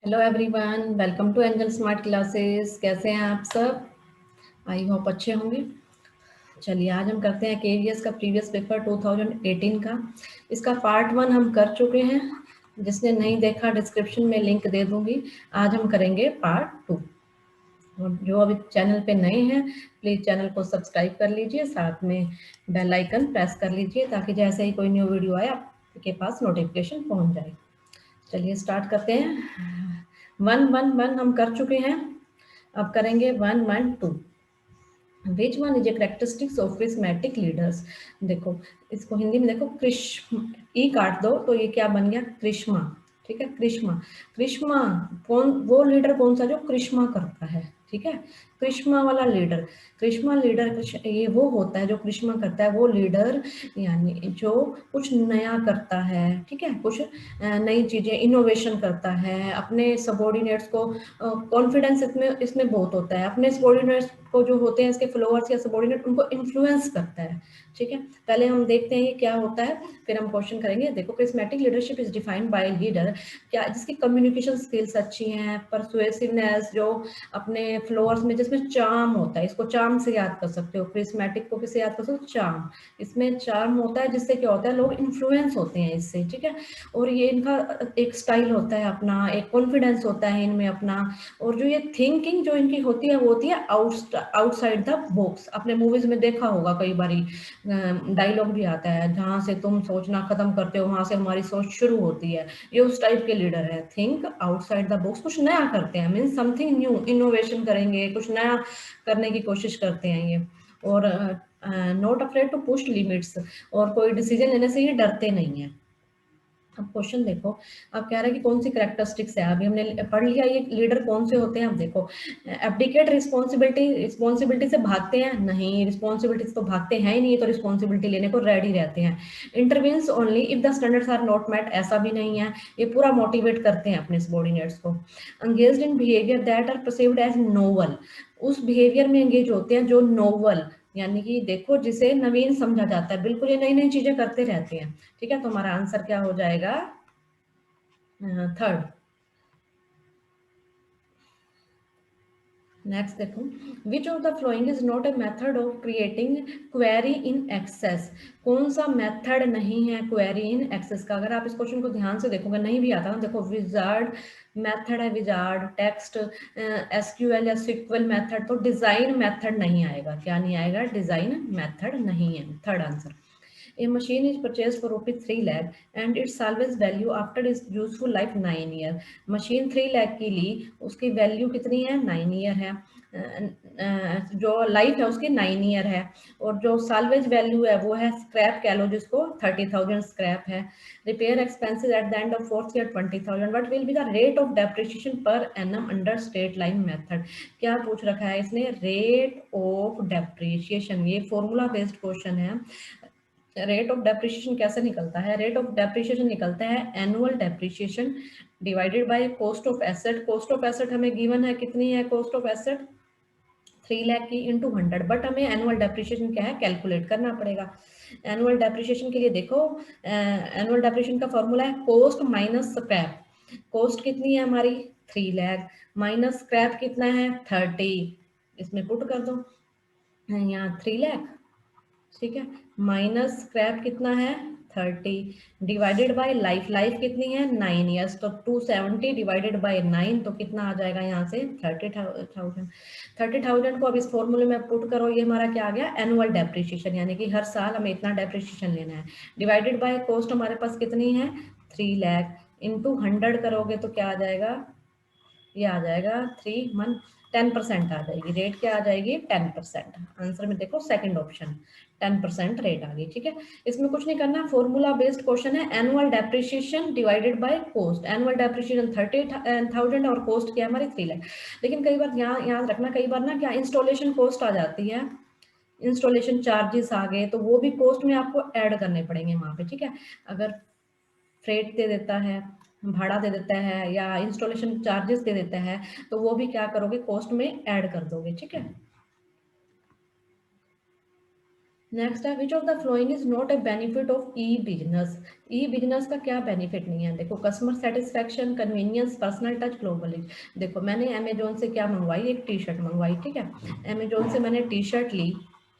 Hello everyone, welcome to Angel Smart Classes. कैसे हैं आप सब? आई होप अच्छे होंगे। चलिए आज हम करते हैं केवीएस का प्रीवियस पेपर 2018 का। इसका पार्ट 1 हम कर चुके हैं। जिसने नहीं देखा डिस्क्रिप्शन में लिंक दे दूंगी। आज हम करेंगे पार्ट 2। जो अभी चैनल पे नए हैं प्लीज़ चैनल को सब्सक्राइब कर लीजिए, साथ में बेल आइकन प्रेस कर लीजिए ताकि जैसे ही कोई न्यू वीडियो आए आपके पास नोटिफिकेशन पहुंच जाए। चलिए स्टार्ट करते हैं। 1 हम कर चुके हैं। अब करेंगे 1 विच one is a characteristics of charismatic leaders. देखो इसको हिंदी में देखो, कृष्ण ई काट दो तो ये क्या बन गया, कृष्मा। ठीक है, कृष्मा। कृष्मा कौन, वो लीडर कौन सा जो कृष्मा करता है। ठीक है, कृष्मा वाला लीडर। कृष्मा लीडर ये वो होता है जो कृष्मा करता है, वो लीडर यानी जो कुछ नया करता है। ठीक है, कुछ नई चीजें इनोवेशन करता है, अपने सबॉर्डिनेट्स को कॉन्फिडेंस इसमें बहुत होता है, अपने सबॉर्डिनेट्स को जो होते हैं इसके फॉलोअर्स या सबॉर्डिनेट उनको इन्फ्लुएंस करता है। ठीक है, पहले हम देखते हैं ये क्या होता है, फिर हम क्वेश्चन करेंगे। देखो, charismatic leadership is defined by leader क्या जिसकी कम्युनिकेशन स्किल्स अच्छी हैं, परसुएसिवनेस जो अपने फ्लोअर्स में, जिसमें चार्म होता है। इसको चार्म से याद कर सकते हो, क्रिस्मेटिक को किसे याद कर सकते हो, चार्म। इसमें चार्म होता है जिससे क्या होता है, लोग इन्फ्लुएंस होते हैं इससे। ठीक है, और ये इनका एक स्टाइल होता है अपना, एक कॉन्फिडेंस होता है इनमें अपना। और जो ये थिंकिंग जो इनकी होती है वो होती है आउटसाइड द बॉक्स। अपने मूवीज में देखा होगा कई बारी डायलॉग भी आता है, जहां से तुम सोचना खत्म करते हो वहां से हमारी सोच शुरू होती है। ये उस टाइप के लीडर है। थिंक आउटसाइड द बॉक्स, कुछ नया करते हैं, मीन्स समथिंग न्यू, इनोवेशन करेंगे, कुछ नया करने की कोशिश करते हैं ये। और not afraid to push limits, और कोई डिसीजन लेने से ये डरते नहीं है। अब क्वेश्चन देखो, अब कह रहा है कि कौन सी कैरेक्टरिस्टिक्स है। अभी हमने पढ़ लिया ये लीडर कौन से होते हैं। अब देखो, एब्डिकेट रिस्पॉन्सिबिलिटी से भागते हैं नहीं, रिस्पॉन्सिबिलिटी से तो भागते हैं ही नहीं, तो रिस्पॉन्सिबिलिटी लेने को रेडी रहते हैं। Intervenes only if the standards are not met, ऐसा भी नहीं है, ये पूरा मोटिवेट करते हैं अपने सबॉर्डिनेट्स को। Engaged in behaviour that are perceived as novel, उस बिहेवियर में एंगेज होते हैं जो नोवल यानी कि देखो जिसे नवीन समझा जाता है, बिल्कुल ये नई नई चीजें करते रहते हैं। ठीक है, तो हमारा आंसर क्या हो जाएगा, थर्ड। नेक्स्ट देखो, विच of the following is not a method of creating query in excess. कौन सा मेथड नहीं है क्वेरी इन एक्सेस का। अगर आप इस क्वेश्चन को ध्यान से देखोगे, नहीं भी आता ना, देखो विजार्ड मेथड है, विजार्ड टेक्स्ट एसक्यूएल या सिक्वल मेथड, तो डिजाइन मेथड नहीं आएगा। क्या नहीं आएगा, डिजाइन मेथड नहीं है। Third answer. A machine is purchased for rupees 3 lakh and its salvage value after its useful life 9 year. Machine 3 lakh की ली, उसकी वैल्यू कितनी है, 9 ईयर है। जो लाइफ है उसकी 9 ईयर है। और जो साल्वेज वैल्यू है वो है स्क्रैप कह लो जिसको, 30,000 स्क्रैप है। Repair expenses at the end of fourth year 20,000। What will be the rate of depreciation per annum under straight line method. क्या पूछ रखा है इसने, रेट ऑफ डेप्रिसिएशन। ये फॉर्मूला बेस्ड क्वेश्चन है। रेट ऑफ डेप्रिसिएशन कैसे निकलता है, रेट ऑफ डेप्रिसिएशन निकलता है annual depreciation divided by cost of asset. Cost of asset हमें गिवन है, कितनी है कॉस्ट ऑफ एसेट, 3 लाख की इंटू 100, बट हमें एनुअल डेप्रिसिएशन क्या है कैलकुलेट करना पड़ेगा। एनुअल डेप्रिसिएशन के लिए देखो, एनुअल डेप्रिसिएशन का फॉर्मूला है कॉस्ट माइनस स्क्रैप। कॉस्ट कितनी है हमारी, 3 लाख, माइनस स्क्रैप कितना है, 30, इसमें पुट कर दो, यहाँ 3 लाख। ठीक है, माइनस स्क्रैप कितना है, 30, डिवाइडेड बाय लाइफ, लाइफ कितनी है 9 ईयर्स, तो 270 डिवाइडेड बाय 9, तो कितना आ जाएगा यहाँ से 30,000। 30,000 को अब इस फॉर्मूले में पुट करो, ये हमारा क्या आ गया, एनुअल डेप्रिसिएशन, यानी कि हर साल हमें इतना डेप्रिसिएशन लेना है। डिवाइडेड बाय कॉस्ट हमारे पास कितनी है, 3 लाख, इंटू 100 करोगे तो क्या आ जाएगा, ये आ जाएगा 10% आ जाएगी। रेट क्या आ जाएगी, 10%। आंसर में देखो सेकंड ऑप्शन 10% रेट आ गई। ठीक है, इसमें कुछ नहीं करना, फॉर्मूला बेस्ड क्वेश्चन है। Annual depreciation divided by cost, annual depreciation 30,000 और कॉस्ट क्या हमारी 3 लाख। लेकिन कई बार यहाँ याद रखना, कई बार ना क्या इंस्टॉलेशन कॉस्ट आ जाती है, इंस्टॉलेशन चार्जेस आ गए, तो वो भी कॉस्ट में आपको ऐड करने पड़ेंगे वहां पे। ठीक है, अगर फ्रेट दे देता है, भाड़ा दे देता है, या इंस्टॉलेशन चार्जेस दे देता है, तो वो भी क्या करोगे, कॉस्ट में ऐड कर दोगे। ठीक है, नेक्स्ट है which of the following is not a benefit of E business. E business का क्या बेनिफिट नहीं है? देखो, customer satisfaction, convenience, personal touch, global reach. देखो, मैंने अमेजोन से क्या मंगवाई, एक टी शर्ट मंगवाई, ठीक है, अमेजोन से मैंने टी शर्ट ली,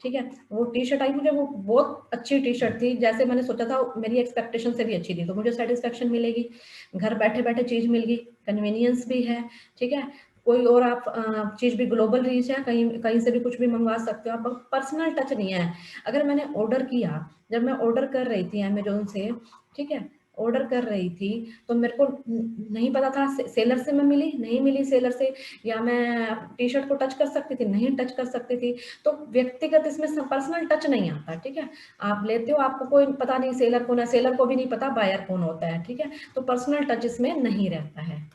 ठीक है, वो टी शर्ट आई मुझे, वो बहुत अच्छी टी शर्ट थी, जैसे मैंने सोचा था, मेरी एक्सपेक्टेशन से भी अच्छी थी, तो मुझे सेटिस्फेक्शन मिलेगी, घर बैठे बैठे चीज मिल गई, कन्वीनियंस भी है, ठीक है, कोई और आप चीज भी, ग्लोबल रीच है, कहीं कहीं से भी कुछ भी मंगवा सकते हो आप, पर्सनल टच नहीं है। अगर मैंने ऑर्डर किया, जब मैं ऑर्डर कर रही थी अमेजोन से, ठीक है, ऑर्डर कर रही थी, तो मेरे को नहीं पता था सेलर से मैं मिली, नहीं मिली सेलर से, या मैं टी शर्ट को टच कर सकती थी, नहीं टच कर सकती थी, तो व्यक्तिगत इसमें पर्सनल टच नहीं आता, ठीक है, आप लेते हो, आपको कोई पता नहीं सेलर कौन है, सेलर को भी नहीं पता बायर कौन होता है, ठीक है, तो पर्सनल टच इसमें नहीं रहता है।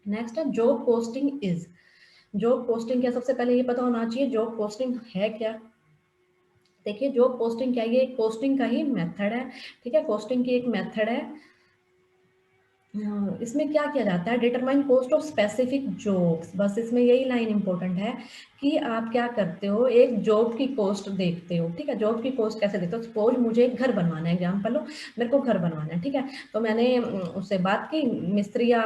नेक्स्ट है job posting is. Job posting क्या, सबसे पहले ये पता होना चाहिए जॉब पोस्टिंग है क्या। देखिए, जॉब पोस्टिंग क्या है, ये एक पोस्टिंग का ही मेथड है, ठीक है, पोस्टिंग की एक मेथड है। इसमें क्या किया जाता है, determine cost of specific jobs, बस इसमें यही लाइन इंपॉर्टेंट है कि आप क्या करते हो, एक जॉब की कॉस्ट देखते हो, ठीक है, जॉब की कॉस्ट कैसे देखते हो, सपोज मुझे एक घर बनवाना है, एग्जाम्पल लो, मेरे को घर बनवाना है, ठीक है, तो मैंने उससे बात की, मिस्त्री या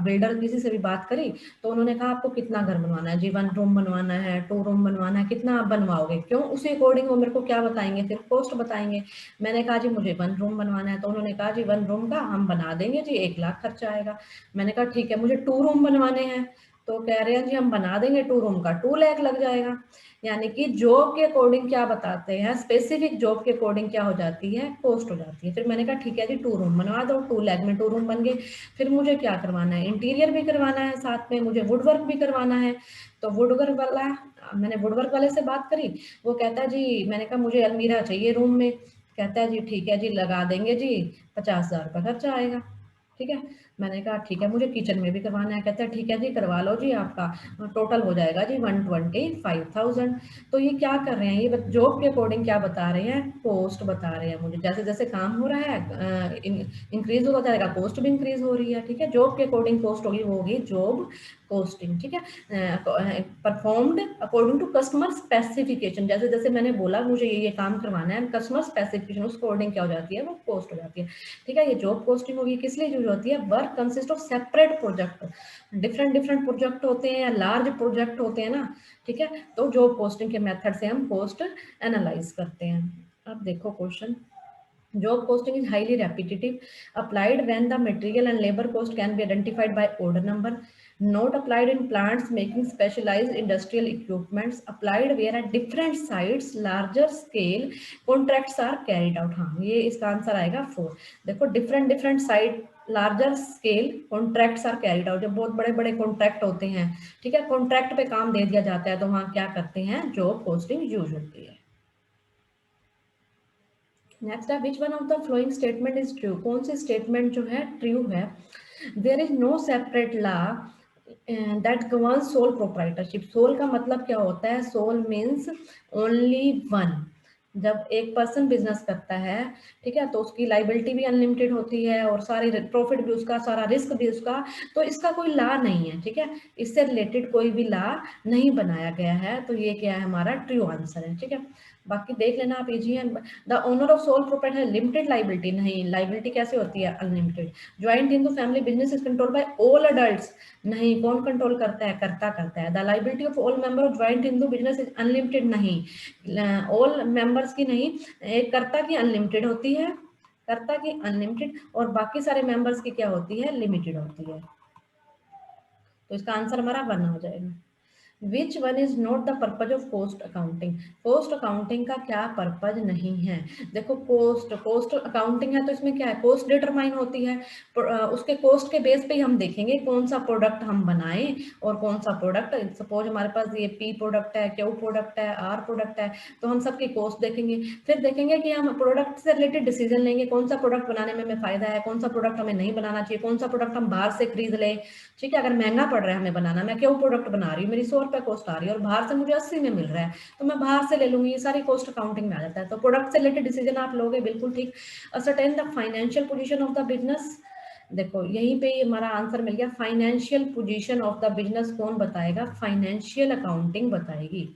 बिल्डर किसी से भी बात करी, तो उन्होंने कहा आपको कितना घर बनवाना है जी, 1 रूम बनवाना है, 2 रूम बनवाना है, कितना आप बनवाओगे, क्यों, उसी अकॉर्डिंग वो मेरे को क्या बताएंगे, फिर कॉस्ट बताएंगे। मैंने कहा जी मुझे 1 रूम बनवाना है, तो उन्होंने कहा जी 1 रूम का हम बना देंगे जी, 1 लाख खर्चा आएगा। मैंने कहा ठीक है, मुझे 2 रूम बनवाने हैं, तो कह रहे हैं जी हम बना देंगे 2 रूम का 2 लाख लग जाएगा। यानी कि जॉब के अकॉर्डिंग क्या बताते हैं, स्पेसिफिक जॉब के अकॉर्डिंग क्या हो जाती है, कॉस्ट हो जाती है। फिर मैंने कहा ठीक है जी 2 रूम बनवा दो, 2 लाख में 2 रूम बन गए। फिर मुझे क्या करवाना है, इंटीरियर भी करवाना है, साथ में मुझे वुड वर्क भी करवाना है। तो वुड वर्क वाला, मैंने वुड वर्क वाले से बात करी, वो कहता है जी, मैंने कहा मुझे अलमीरा चाहिए रूम में, कहता है जी ठीक है जी लगा देंगे जी, 50,000 रुपये खर्चा आएगा, ठीक है। मैंने कहा ठीक है, मुझे किचन में भी करवाना है, कहता है ठीक है जी करवा लो जी, आपका टोटल हो जाएगा जी 125,000। तो ये क्या कर रहे हैं, ये जॉब के अकॉर्डिंग क्या बता रहे हैं, कॉस्ट बता रहे हैं मुझे, जैसे जैसे काम हो रहा है इंक्रीज होता जाएगा, कॉस्ट भी इंक्रीज हो रही है, ठीक है, जॉब के अकॉर्डिंग कॉस्ट होगी, वो होगी जॉब कॉस्टिंग, ठीक है, performed according to customer specification, जैसे जैसे मैंने बोला मुझे ये काम करवाना है, कस्टमर स्पेसिफिकेशन उस अकॉर्डिंग क्या हो जाती है, वो कॉस्ट हो जाती है, ठीक है। ये जॉब कॉस्टिंग होगी, किस लिए यूज होती है, work consist of separate project, different different project होते हैं या लार्ज प्रोजेक्ट होते हैं ना, ठीक है, तो जॉब कॉस्टिंग के मेथड से हम कॉस्ट एनालाइज करते हैं। अब देखो question, job costing is highly repetitive, applied when the material and labor cost can be identified by order number, not applied in plants making specialized industrial equipments, applied where at different sites larger scale contracts are carried out। हाँ, ये इसका answer आएगा 4। देखो, different different site larger scale contracts are carried out, जब बहुत बड़े बड़े contract होते हैं, ठीक है, कॉन्ट्रैक्ट पे काम दे दिया जाता है, तो वहाँ क्या करते हैं, जॉब कॉस्टिंग यूज होती है। नेक्स्ट है which one of the following statement is true, कौन सी स्टेटमेंट जो है ट्रू है। There is no separate law that governs sole proprietorship. Sole का मतलब क्या होता है, सोल मीन्स ओनली वन। जब एक पर्सन बिजनेस करता है, ठीक है, तो उसकी लाइबिलिटी भी अनलिमिटेड होती है और सारी प्रॉफिट भी उसका, सारा रिस्क भी उसका, तो इसका कोई लॉ नहीं है, ठीक है, इससे रिलेटेड कोई भी लॉ नहीं बनाया गया है, तो ये क्या है, हमारा ट्रू आंसर है, ठीक है। बाकी देख लेना आप, इजी है। The owner of sole proprietor है लिमिटेड लाइबिलिटी, नहीं, लाइबिलिटी कैसे होती है, unlimited. Joint Hindu family business is control by all adults, नहीं, कौन कंट्रोल करता है, करता करता है। The liability of all member of joint Hindu business is unlimited, नहीं, ऑल मेंबर्स की नहीं, एक कर्ता की अनलिमिटेड होती है, कर्ता की अनलिमिटेड, और बाकी सारे मेंबर्स की क्या होती है, लिमिटेड होती है, तो इसका आंसर हमारा 1 हो जाएगा। विच one is not the purpose of cost accounting, cost accounting का क्या पर्पज नहीं है। देखो, कॉस्ट कॉस्ट अकाउंटिंग है, तो इसमें क्या है, कॉस्ट डिटरमाइन होती है, उसके कॉस्ट के बेस पे ही हम देखेंगे कौन सा प्रोडक्ट हम बनाएं और कौन सा प्रोडक्ट, सपोज हमारे पास ये पी प्रोडक्ट है, क्यू प्रोडक्ट है, आर प्रोडक्ट है, तो हम सबकी कॉस्ट देखेंगे, फिर देखेंगे कि हम प्रोडक्ट से रिलेटेड डिसीजन लेंगे, कौन सा प्रोडक्ट बनाने में हमें फायदा है, कौन सा प्रोडक्ट हमें नहीं बनाना चाहिए, कौन सा प्रोडक्ट हम बाहर से खरीद ले, ठीक है, अगर महंगा पड़ रहा है हमें बनाना, मैं क्यों प्रोडक्ट बना रही हूँ, मेरी 100 रुपए कॉस्ट आ रही है और बाहर से मुझे 80 में मिल रहा है, तो मैं बाहर से ले लूंगी, ये सारी कॉस्ट अकाउंटिंग में आ जाता है। तो प्रोडक्ट से रिलेटेड डिसीजन आप लोगे, बिल्कुल ठीक। Ascertain the financial position of the business, देखो यहीं पे हमारा आंसर मिल गया, financial position of the business कौन बताएगा, फाइनेंशियल अकाउंटिंग बताएगी,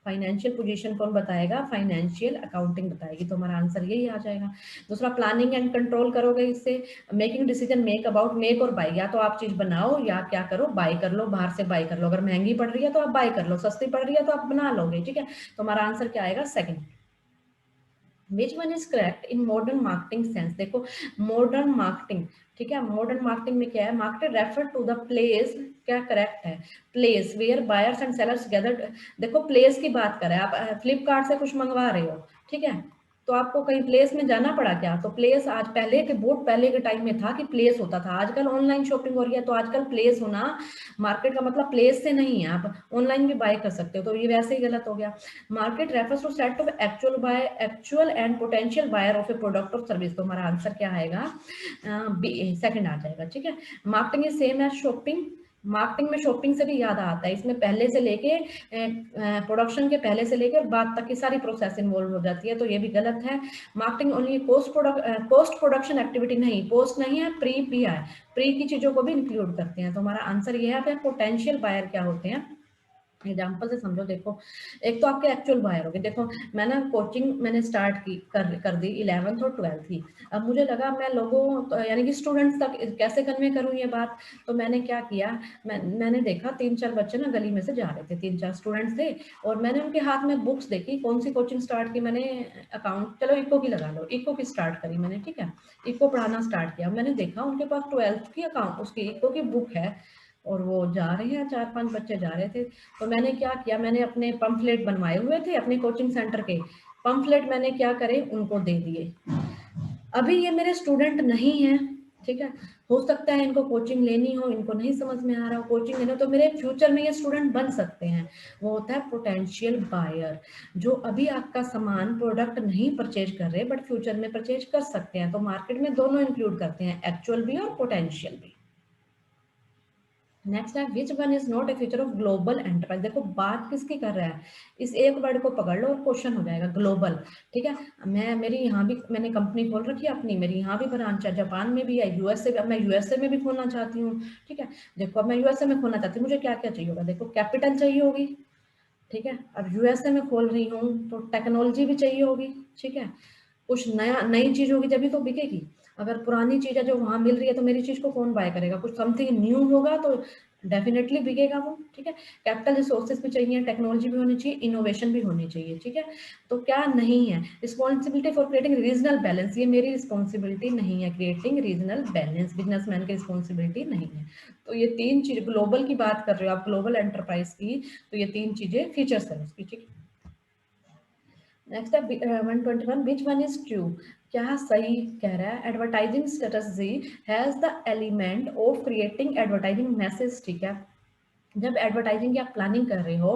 फाइनेंशियल पोजीशन कौन बताएगा? फाइनेंशियल अकाउंटिंग बताएगी। तो हमारा आंसर यही आ जाएगा। दूसरा, प्लानिंग एंड कंट्रोल करोगे इससे। Making decision make about, make और बाय, या तो आप चीज बनाओ या क्या करो, बाय कर लो, बाहर से बाय कर लो। अगर महंगी पड़ रही है तो आप बाय कर लो, सस्ती पड़ रही है तो आप बना लोगे, ठीक है। तो हमारा आंसर क्या आएगा? Second. Which one is correct in modern marketing sense? देखो मॉडर्न मार्केटिंग, ठीक है, मॉडर्न मार्केटिंग में क्या है? Market refer to the place, क्या करेक्ट है? Place where buyers and sellers gather. देखो प्लेस की बात करें, आप फ्लिपकार्ट से कुछ मंगवा रहे हो, ठीक है, तो आपको कहीं प्लेस में जाना पड़ा क्या? तो प्लेस आज, पहले के बहुत पहले के टाइम में था कि प्लेस होता था। आजकल ऑनलाइन शॉपिंग हो रही है, तो आजकल प्लेस होना, मार्केट का मतलब प्लेस से नहीं है, आप ऑनलाइन भी बाय कर सकते हो। तो ये वैसे ही गलत हो गया। Market refers to set of actual and potential buyer of a product और सर्विस। तो हमारा आंसर क्या आएगा? सेकंड आ जाएगा, ठीक है। Marketing is same as shopping. Marketing में शॉपिंग से भी याद आता है, इसमें पहले से लेके प्रोडक्शन के पहले से लेकर बाद तक की सारी प्रोसेस इन्वॉल्व हो जाती है, तो ये भी गलत है। Marketing only post production activity, नहीं, पोस्ट नहीं है, प्री भी है, प्री की चीजों को भी इंक्लूड करते हैं। तो हमारा आंसर ये है। पोटेंशियल बायर क्या होते हैं? एग्जाम्पल से समझो। देखो एक तो आपके एक्चुअल बायर हो गए। देखो मैं ना कोचिंग मैंने स्टार्ट की कर दी 11th और 12th की। अब मुझे लगा मैं लोगों यानी कि स्टूडेंट्स तक कैसे कन्वे करूं ये बात। तो मैंने क्या किया, मैंने देखा 3-4 बच्चे ना गली में से जा रहे थे, 3-4 स्टूडेंट्स थे, और मैंने उनके हाथ में बुक्स देखी। कौन सी कोचिंग स्टार्ट की मैंने? अकाउंट, चलो इको की लगा लो, इको की स्टार्ट करी मैंने, ठीक है, इको पढ़ाना स्टार्ट किया। मैंने देखा उनके पास 12th की अकाउंट उसकी इको की बुक है, और वो जा रहे हैं, 4-5 बच्चे जा रहे थे। तो मैंने क्या किया, मैंने अपने पंफलेट बनवाए हुए थे अपने कोचिंग सेंटर के, पंफलेट मैंने क्या करे, उनको दे दिए। अभी ये मेरे स्टूडेंट नहीं है, ठीक है, हो सकता है इनको कोचिंग लेनी हो, इनको नहीं समझ में आ रहा हो कोचिंग लेना, तो मेरे फ्यूचर में ये स्टूडेंट बन सकते हैं। वो होता है पोटेंशियल बायर, जो अभी आपका सामान प्रोडक्ट नहीं परचेज कर रहे बट फ्यूचर में परचेज कर सकते हैं। तो मार्केट में दोनों इंक्लूड करते हैं, एक्चुअल भी और पोटेंशियल भी। नेक्स्ट है, which one is not a feature of global enterprise? देखो बात किसकी कर रहा है, इस एक वर्ड को पकड़ लो और क्वेश्चन हो जाएगा, ग्लोबल, ठीक है। मेरी यहाँ भी मैंने कंपनी खोल रखी है अपनी, मेरी यहाँ भी ब्रांच है, जापान में भी है, यूएसए, मैं यूएसए में भी खोलना चाहती हूँ, ठीक है। देखो अब मैं यूएसए में खोलना चाहती हूँ, मुझे क्या क्या चाहिए होगा? देखो कैपिटल चाहिए होगी, ठीक है, अब यूएसए में खोल रही हूँ तो टेक्नोलॉजी भी चाहिए होगी, ठीक है, कुछ नया नई चीज होगी जब भी तो बिकेगी। अगर पुरानी चीज है जो वहां मिल रही है तो मेरी चीज को कौन बाय करेगा? कुछ समथिंग न्यू होगा तो डेफिनेटली बिकेगा वो, ठीक है। कैपिटल रिसोर्सेज भी चाहिए, टेक्नोलॉजी भी होनी चाहिए, इनोवेशन भी होनी चाहिए, ठीक है। तो क्या नहीं है? Responsibility for creating regional balance, ये मेरी रिस्पॉन्सिबिलिटी नहीं है, क्रिएटिंग रीजनल बैलेंस बिजनेसमैन की रिस्पॉन्सिबिलिटी नहीं है। तो ये तीन चीज, ग्लोबल की बात कर रहे हो आप, ग्लोबल एंटरप्राइज की, तो ये तीन चीजें फीचर्स है उसकी, ठीक है। नेक्स्ट है 121, विच वन इज ट्रू? क्या सही कह रहा है? Advertising strategy has the element of creating advertising message, ठीक है। जब एडवर्टाइजिंग की आप प्लानिंग कर रहे हो,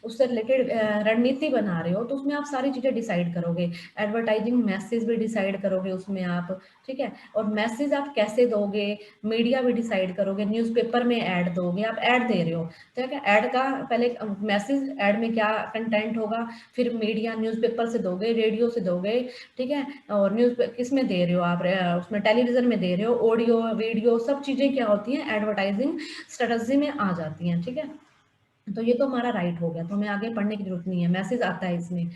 उससे रिलेटेड रणनीति बना रहे हो, तो उसमें आप सारी चीजें डिसाइड करोगे, एडवर्टाइजिंग मैसेज भी डिसाइड करोगे उसमें आप, ठीक है। और मैसेज आप कैसे दोगे, मीडिया भी डिसाइड करोगे, न्यूज़पेपर में ऐड दोगे, आप ऐड दे रहे हो, ठीक है, ऐड का पहले मैसेज, ऐड में क्या कंटेंट होगा, फिर मीडिया, न्यूज़पेपर से दोगे, रेडियो से दोगे, ठीक है, और न्यूज किस में दे रहे हो आप, उसमें टेलीविजन में दे रहे हो, ऑडियो वीडियो सब चीजें क्या होती हैं, एडवर्टाइजिंग स्ट्रेटजी में आ जाती हैं, ठीक है। तो ये तो हमारा राइट हो गया, तो हमें आगे पढ़ने की जरूरत नहीं है, मैसेज आता है इसमें,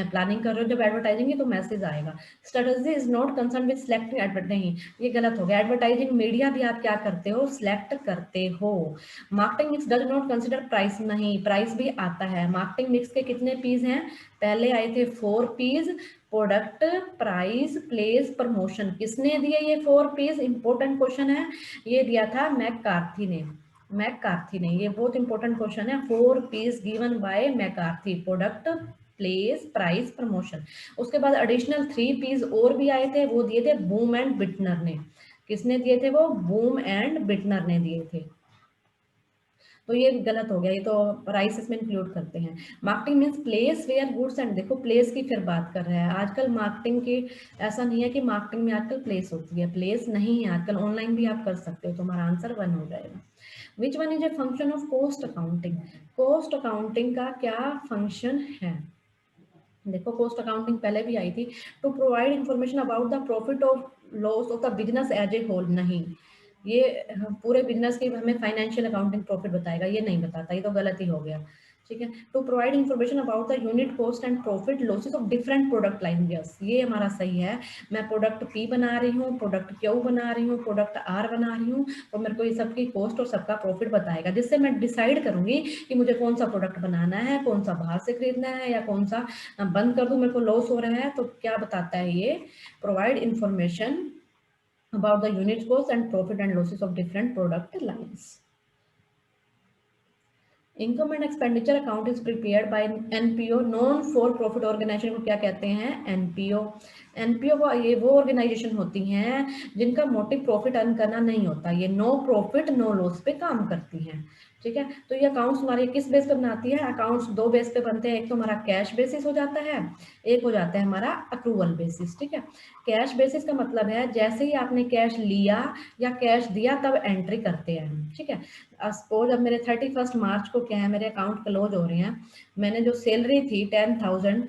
प्लानिंग कर रहे हो जब एडवर्टाइजिंग है तो मैसेज आएगा। Strategy is not concern with selecting advert, नहीं, ये गलत हो गया। एडवर्टाइजिंग मीडिया भी आप क्या करते हो, सिलेक्ट करते हो। Marketing mix does not consider price, नहीं, प्राइस भी आता है। मार्केटिंग मिक्स के कितने पीस हैं? पहले आए थे 4 Ps, product, price, place, promotion. किसने दिए ये 4 पीस? इंपॉर्टेंट क्वेश्चन है, ये दिया था मैककार्थी ने, मैककार्थी ने, ये बहुत इंपॉर्टेंट क्वेश्चन है। 4 Ps given by McCarthy, product, place, price, promotion. उसके बाद एडिशनल 3 पीस और भी आए थे, वो दिए थे बूम एंड बिटनर ने। किसने दिए थे वो? बूम एंड बिटनर ने दिए थे। तो ये गलत हो गया, ये तो प्राइस इसमें इंक्लूड करते हैं। Marketing means place where goods and, देखो प्लेस की फिर बात कर रहा है। आजकल मार्केटिंग की ऐसा नहीं है कि मार्केटिंग में आजकल प्लेस होती है, प्लेस नहीं है आजकल, ऑनलाइन भी आप कर सकते हो। तो हमारा आंसर 1 हो जाएगा। विच one is a function of cost accounting? Cost accounting का क्या फंक्शन है? देखो कॉस्ट अकाउंटिंग पहले भी आई थी, to provide information about the profit of loss of the business as a whole, नहीं, ये पूरे बिजनेस की हमें फाइनेंशियल अकाउंटिंग प्रॉफिट बताएगा, ये नहीं बताता, ये तो गलत ही हो गया, ठीक है। To provide information about the unit cost and profit losses of different product line. Yes, ये हमारा सही है। मैं प्रोडक्ट पी बना रही हूँ, प्रोडक्ट क्यू बना रही हूँ, प्रोडक्ट आर बना रही हूँ, तो मेरे को ये सबकी कॉस्ट और सबका प्रॉफिट बताएगा, जिससे मैं डिसाइड करूंगी कि मुझे कौन सा प्रोडक्ट बनाना है, कौन सा बाहर से खरीदना है, या कौन सा बंद कर दूं, मेरे को लॉस हो रहा है। तो क्या बताता है ये, provide information about the unit cost and profit and losses of different product lines. Income and expenditure account is prepared by NPO, non for profit organisation को क्या कहते हैं, एनपीओ। एनपीओ को ये वो ऑर्गेनाइजेशन होती हैं जिनका मोटिव प्रॉफिट अर्न करना नहीं होता, ये नो प्रॉफिट नो लॉस पे काम करती हैं। ठीक है, तो ये अकाउंट्स हमारे किस बेस पे बनाती है, अकाउंट्स दो बेस पे बनते हैं, एक तो हमारा कैश बेसिस हो जाता है, एक हो जाता है हमारा अक्रूवल बेसिस। ठीक है, कैश बेसिस का मतलब है जैसे ही आपने कैश लिया या कैश दिया तब एंट्री करते हैं हम। ठीक है, सपोज अब मेरे 31 मार्च को क्या है, मेरे अकाउंट क्लोज हो रहे हैं, मैंने जो सैलरी थी 10,000,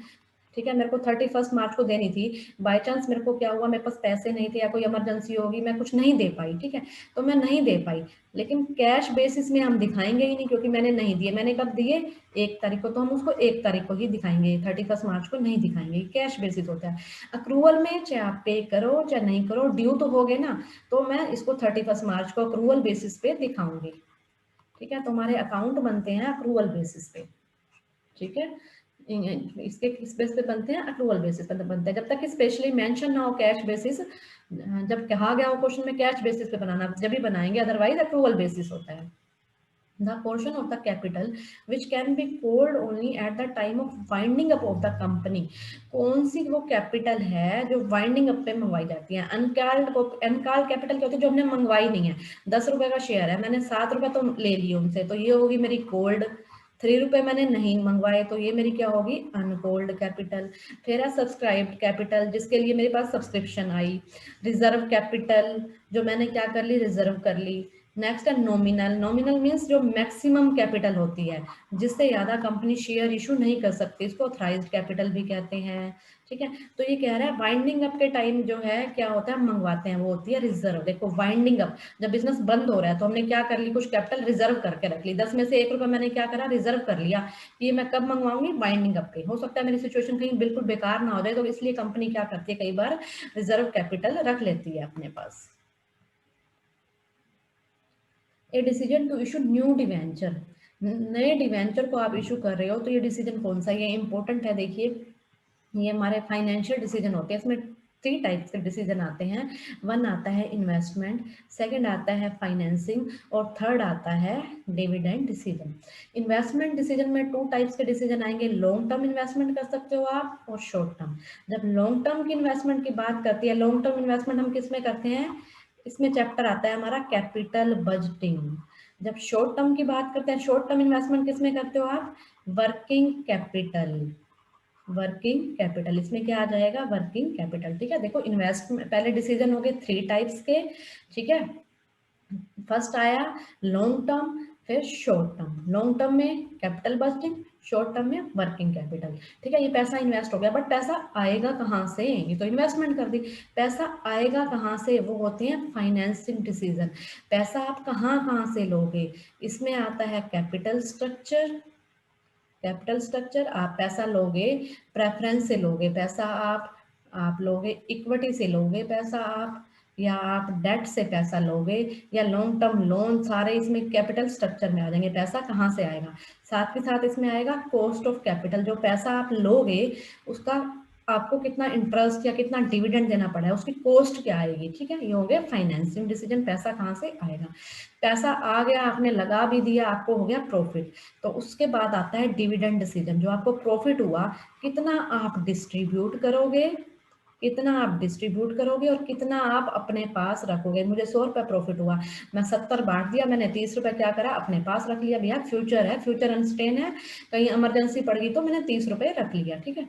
ठीक है, मेरे को 31 मार्च को देनी थी, बाय चांस मेरे को क्या हुआ, मेरे पास पैसे नहीं थे या कोई इमरजेंसी होगी, मैं कुछ नहीं दे पाई। ठीक है, तो मैं नहीं दे पाई, लेकिन कैश बेसिस में हम दिखाएंगे ही नहीं, क्योंकि मैंने नहीं दिए। मैंने कब दिए, 1 तारीख को, तो हम उसको 1 तारीख को ही दिखाएंगे, 31 मार्च को नहीं दिखाएंगे। कैश बेसिस होता है। अक्रूवल में चाहे आप पे करो चाहे नहीं करो, ड्यू तो हो गए ना, तो मैं इसको 31 मार्च को अक्रूवल बेसिस पे दिखाऊंगी। ठीक है, तो हमारे अकाउंट बनते हैं अक्रूवल बेसिस पे। ठीक है, इसके किस बेस पे बनते हैं, अक्रूवल बेसिस पे बनते हैं, जब तक स्पेशली मेंशन ना हो कैश बेसिस। जब कहा गया हो क्वेश्चन में कैश बेसिस पे बनाना, जब भी बनाएंगे, अदरवाइज अक्रूवल बेसिस होता है। The portion of the capital which can be called only at the time of winding up of the company, कौन सी वो कैपिटल है जो वाइंडिंग अप पे मंगवाई जाती है। अनकॉल्ड कैपिटल क्या होती है, जो हमने मंगवाई नहीं है। 10 रुपए का शेयर है, मैंने 7 रुपए तो ले लिए उनसे, तो ये होगी मेरी कोल्ड। 3 रुपए मैंने नहीं मंगवाए, तो ये मेरी क्या होगी, अनकोल्ड कैपिटल। फिर है सब्सक्राइब्ड कैपिटल, जिसके लिए मेरे पास सब्सक्रिप्शन आई। रिजर्व कैपिटल, जो मैंने क्या कर ली, रिजर्व कर ली। नेक्स्ट है नॉमिनल। नॉमिनल मीन्स जो मैक्सिमम कैपिटल होती है, जिससे ज्यादा कंपनी शेयर इशू नहीं कर सकती, इसको ऑथराइज्ड कैपिटल भी कहते हैं। ठीक है, तो ये कह रहा है वाइंडिंग अप के टाइम जो है क्या होता है, हम मंगवाते हैं, वो होती है रिजर्व। देखो वाइंडिंग अप, जब बिजनेस बंद हो रहा है तो हमने क्या कर ली, कुछ कैपिटल रिजर्व करके रख ली। 10 में से 1 रुपया मैंने क्या करा, रिजर्व कर लिया। ये मैं कब मंगवाऊंगी, वाइंडिंग अप पे। हो सकता है मेरी सिचुएशन कहीं बिल्कुल बेकार ना हो जाए, तो इसलिए कंपनी क्या करती है, कई बार रिजर्व कैपिटल रख लेती है अपने पास। A decision to issue new debenture, नए डिवेंचर को आप इशू कर रहे हो, तो ये डिसीजन कौन सा, ये इंपॉर्टेंट है। देखिए, ये हमारे फाइनेंशियल डिसीजन होते हैं, इसमें 3 टाइप्स के डिसीजन आते हैं। 1 आता है इन्वेस्टमेंट, सेकंड आता है फाइनेंसिंग, और थर्ड आता है डिविडेंड डिसीजन। इन्वेस्टमेंट डिसीजन में 2 टाइप्स के डिसीजन आएंगे, लॉन्ग टर्म इन्वेस्टमेंट कर सकते हो आप, और शॉर्ट टर्म। जब लॉन्ग टर्म की इन्वेस्टमेंट की बात करती है, लॉन्ग टर्म इन्वेस्टमेंट हम किस में करते हैं, इसमें चैप्टर आता है हमारा कैपिटल बजटिंग। जब शॉर्ट टर्म की बात करते हैं, शॉर्ट टर्म इन्वेस्टमेंट किस में करते हो आप, वर्किंग कैपिटल। वर्किंग कैपिटल, इसमें क्या आ जाएगा, वर्किंग कैपिटल। ठीक है, देखो इन्वेस्टमेंट, पहले डिसीजन हो गए 3 टाइप्स के। ठीक है, फर्स्ट आया लॉन्ग टर्म, फिर शॉर्ट टर्म। लॉन्ग टर्म में कैपिटल बजटिंग, शॉर्ट टर्म में वर्किंग कैपिटल। ठीक है, ये पैसा इन्वेस्ट हो गया, बट पैसा आएगा कहाँ से, ये तो इन्वेस्टमेंट कर दी। पैसा आएगा कहाँ से, वो होते हैं फाइनेंसिंग डिसीजन। पैसा आप कहाँ कहाँ से लोगे, इसमें आता है कैपिटल स्ट्रक्चर। कैपिटल स्ट्रक्चर, आप पैसा लोगे प्रेफरेंस से लोगे पैसा, आप लोगे इक्विटी से लोगे पैसा आप, या आप डेट से पैसा लोगे, या लॉन्ग टर्म लोन, सारे इसमें कैपिटल स्ट्रक्चर में आ जाएंगे। पैसा कहाँ से आएगा, साथ के साथ इसमें आएगा कॉस्ट ऑफ कैपिटल, जो पैसा आप लोगे उसका आपको कितना इंटरेस्ट या कितना डिविडेंड देना पड़ा है, उसकी कॉस्ट क्या आएगी। ठीक है, ये हो गया फाइनेंसिंग डिसीजन, पैसा कहाँ से आएगा। पैसा आ गया, आपने लगा भी दिया, आपको हो गया प्रॉफिट। तो उसके बाद आता है डिविडेंड डिसीजन, जो आपको प्रॉफिट हुआ, कितना आप डिस्ट्रीब्यूट करोगे, कितना आप डिस्ट्रीब्यूट करोगे और कितना आप अपने पास रखोगे। मुझे 100 रुपये प्रॉफिट हुआ, मैं 70 बांट दिया, मैंने 30 रुपये क्या करा, अपने पास रख लिया। भैया फ्यूचर है, फ्यूचर अनस्टेन है, कहीं इमरजेंसी पड़ गई तो मैंने 30 रुपये रख लिया। ठीक है,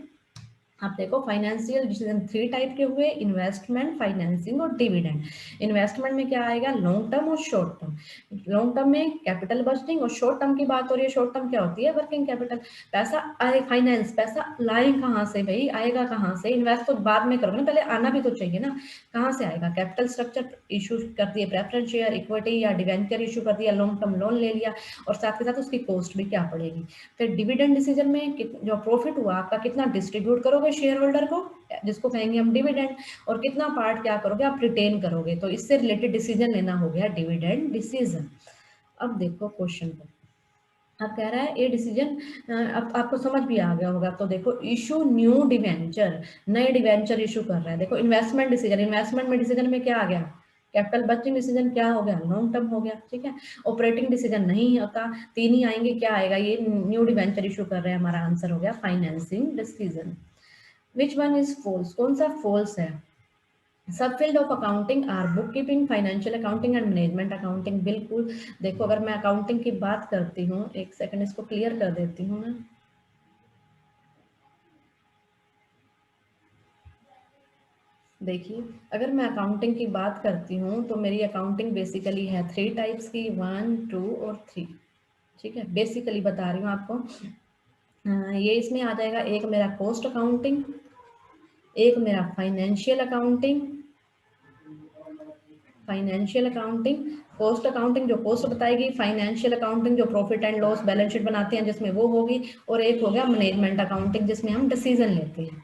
आप देखो फाइनेंशियल डिसीजन 3 टाइप के हुए, इन्वेस्टमेंट, फाइनेंसिंग और डिविडेंड। इन्वेस्टमेंट में क्या आएगा, लॉन्ग टर्म और शॉर्ट टर्म। लॉन्ग टर्म में कैपिटल बजटिंग, और शॉर्ट टर्म की बात हो रही है, शॉर्ट टर्म क्या होती है, वर्किंग कैपिटल। पैसा आए, फाइनेंस, पैसा लाए कहाँ से भाई, आएगा कहाँ से, इन्वेस्ट तो बाद में करोगे ना, पहले आना भी तो चाहिए ना, कहाँ से आएगा। कैपिटल स्ट्रक्चर इशू कर दिए, प्रेफरेंस शेयर, इक्विटी या डिवेंचर इशू कर दिया, लॉन्ग टर्म लोन ले लिया, और साथ के साथ उसकी कॉस्ट भी क्या पड़ेगी। फिर डिविडेंड डिसीजन में जो प्रॉफिट हुआ आपका, कितना डिस्ट्रीब्यूट करोगे शेयर होल्डर को, जिसको कहेंगे हम डिविडेंड, और कितना पार्ट क्या करोगे आप रिटेन करोगे। तो इससे रिलेटेड डिसीजन लेना हो गया डिविडेंड डिसीजन। अब देखो क्वेश्चन को, अब कह रहा है ये डिसीजन, अब आपको समझ भी आ गया होगा। तो देखो, इशू न्यू डिवेंचर, नए डिवेंचर इशू कर रहा है। देखो इन्वेस्टमेंट डिसीजन, इन्वेस्टमेंट में डिसीजन में क्या आ गया, कैपिटल बजटिंग डिसीजन क्या हो गया, लॉन्ग टर्म हो गया, ठीक है। ऑपरेटिंग डिसीजन नहीं होता, 3 ही आएंगे, क्या आएगा, ये न्यू डिवेंचर इशू कर रहे हैं, हमारा आंसर हो गया financing decision. Which one is false, कौन सा फॉल्स है। Sub field of accounting are bookkeeping, financial accounting and management accounting. बिल्कुल, देखो अगर मैं अकाउंटिंग की बात करती हूँ, एक सेकंड इसको क्लियर कर देती हूँ मैं। देखिए, अगर मैं अकाउंटिंग की बात करती हूँ तो मेरी अकाउंटिंग बेसिकली है 3 टाइप्स की, 1, 2 और 3, ठीक है। बेसिकली बता रही हूँ आपको। ये इसमें आ जाएगा, एक मेरा कॉस्ट अकाउंटिंग, एक मेरा financial accounting, financial accounting, cost accounting जो कॉस्ट बताएगी, फाइनेंशियल अकाउंटिंग जो profit and loss balance sheet बनाते हैं जिसमें वो होगी, और एक हो गया मैनेजमेंट अकाउंटिंग जिसमें हम डिसीजन लेते हैं,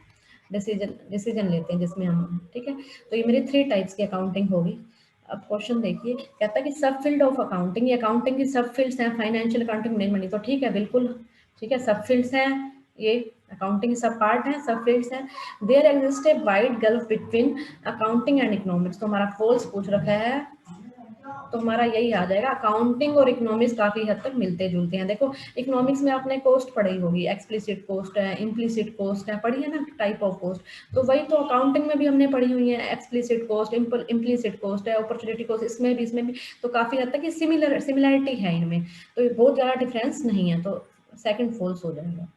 डिसीजन लेते हैं जिसमें हम, ठीक है। तो ये मेरी 3 टाइप्स की अकाउंटिंग होगी। अब क्वेश्चन देखिए, कहता है कि सब फील्ड ऑफ अकाउंटिंग, ये अकाउंटिंग की सब फील्ड्स हैं, फाइनेंशियल अकाउंटिंग मैनेजमेंट, तो ठीक है, बिल्कुल ठीक है, सब फील्ड्स हैं, ये अकाउंटिंग सब पार्ट है, सब फील्ड्स हैं। There exist a wide gulf between accounting and economics, तो हमारा फॉल्स पूछ रखा है, तो हमारा यही आ जाएगा, अकाउंटिंग और इकोनॉमिक्स काफी हद तक मिलते जुलते हैं। देखो इकोनॉमिक्स में आपने कॉस्ट पढ़ी होगी, एक्सप्लिसिट कॉस्ट है, इम्प्लिसिट कॉस्ट है, पढ़ी है ना, टाइप ऑफ कॉस्ट। तो वही तो अकाउंटिंग में भी हमने पढ़ी हुई है, एक्सप्लिसिट कॉस्ट, इम्प्लिसिट कॉस्ट है, अपॉर्चुनिटी कॉस्ट, इसमें भी तो काफी हद तक ये सिमिलरिटी है इनमें, तो ये बहुत ज्यादा डिफरेंस नहीं है, तो सेकंड फॉल्स हो जाएगा।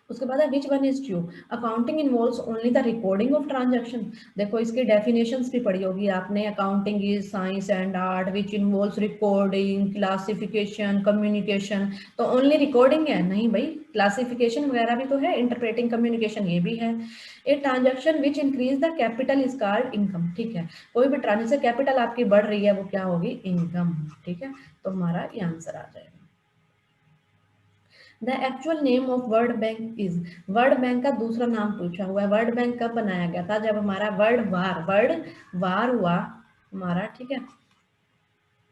उसके बाद है which one is true, accounting involves only the recording of transaction. देखो इसकी डेफिनेशंस भी पढ़ी होगी आपने, accounting is science and art which involves recording, classification, communication. तो ओनली रिकॉर्डिंग है नहीं भाई, क्लासिफिकेशन वगैरह भी तो है, इंटरप्रेटिंग, कम्युनिकेशन ये भी है। A transaction which increase the capital is called income, ठीक है। कोई भी ट्रांजेक्शन कैपिटल आपकी बढ़ रही है वो क्या होगी, इनकम, ठीक है। तो हमारा ये आंसर आ जाएगा। The actual name of world bank is, world bank का दूसरा नाम पूछा हुआ है। वर्ल्ड बैंक कब बनाया गया था, जब हमारा वर्ल्ड वार हुआ हमारा, ठीक है।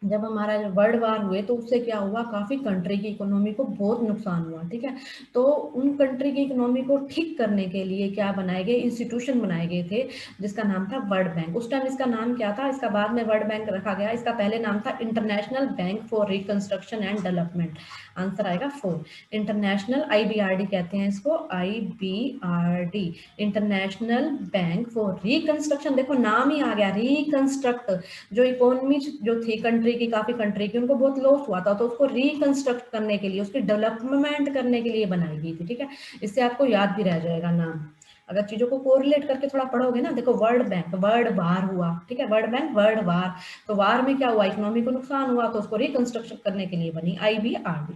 जब हमारा वर्ल्ड वार हुए तो उससे क्या हुआ, काफी कंट्री की इकोनॉमी को बहुत नुकसान हुआ, ठीक है। तो उन कंट्री की इकोनॉमी को ठीक करने के लिए क्या बनाए गए, इंस्टीट्यूशन बनाए गए थे जिसका नाम था वर्ल्ड बैंक। उस टाइम इसका नाम क्या था, इसका बाद में वर्ल्ड बैंक रखा गया, इसका पहले नाम था international bank for reconstruction and development. Answer आएगा 4, इंटरनेशनल, IBRD कहते हैं इसको, IBRD, international bank for reconstruction. देखो नाम ही आ गया, रिकंस्ट्रक्ट, जो इकोनॉमी जो थी कंट्री की, काफी कंट्री की, उनको बहुत लॉस हुआ था, तो उसको रिकंस्ट्रक्ट करने के लिए, उसकी डेवलपमेंट करने के लिए बनाई गई थी, ठीक है। इससे आपको याद भी रह जाएगा नाम, अगर चीजों को कोरिलेट करके थोड़ा पढ़ोगे ना। देखो वर्ल्ड बैंक, वर्ल्ड वार हुआ, ठीक है, वर्ल्ड बैंक वर्ल्ड वार, तो वार में क्या हुआ, इकोनॉमी को नुकसान हुआ, तो उसको रिकंस्ट्रक्शन करने के लिए बनी IBRD।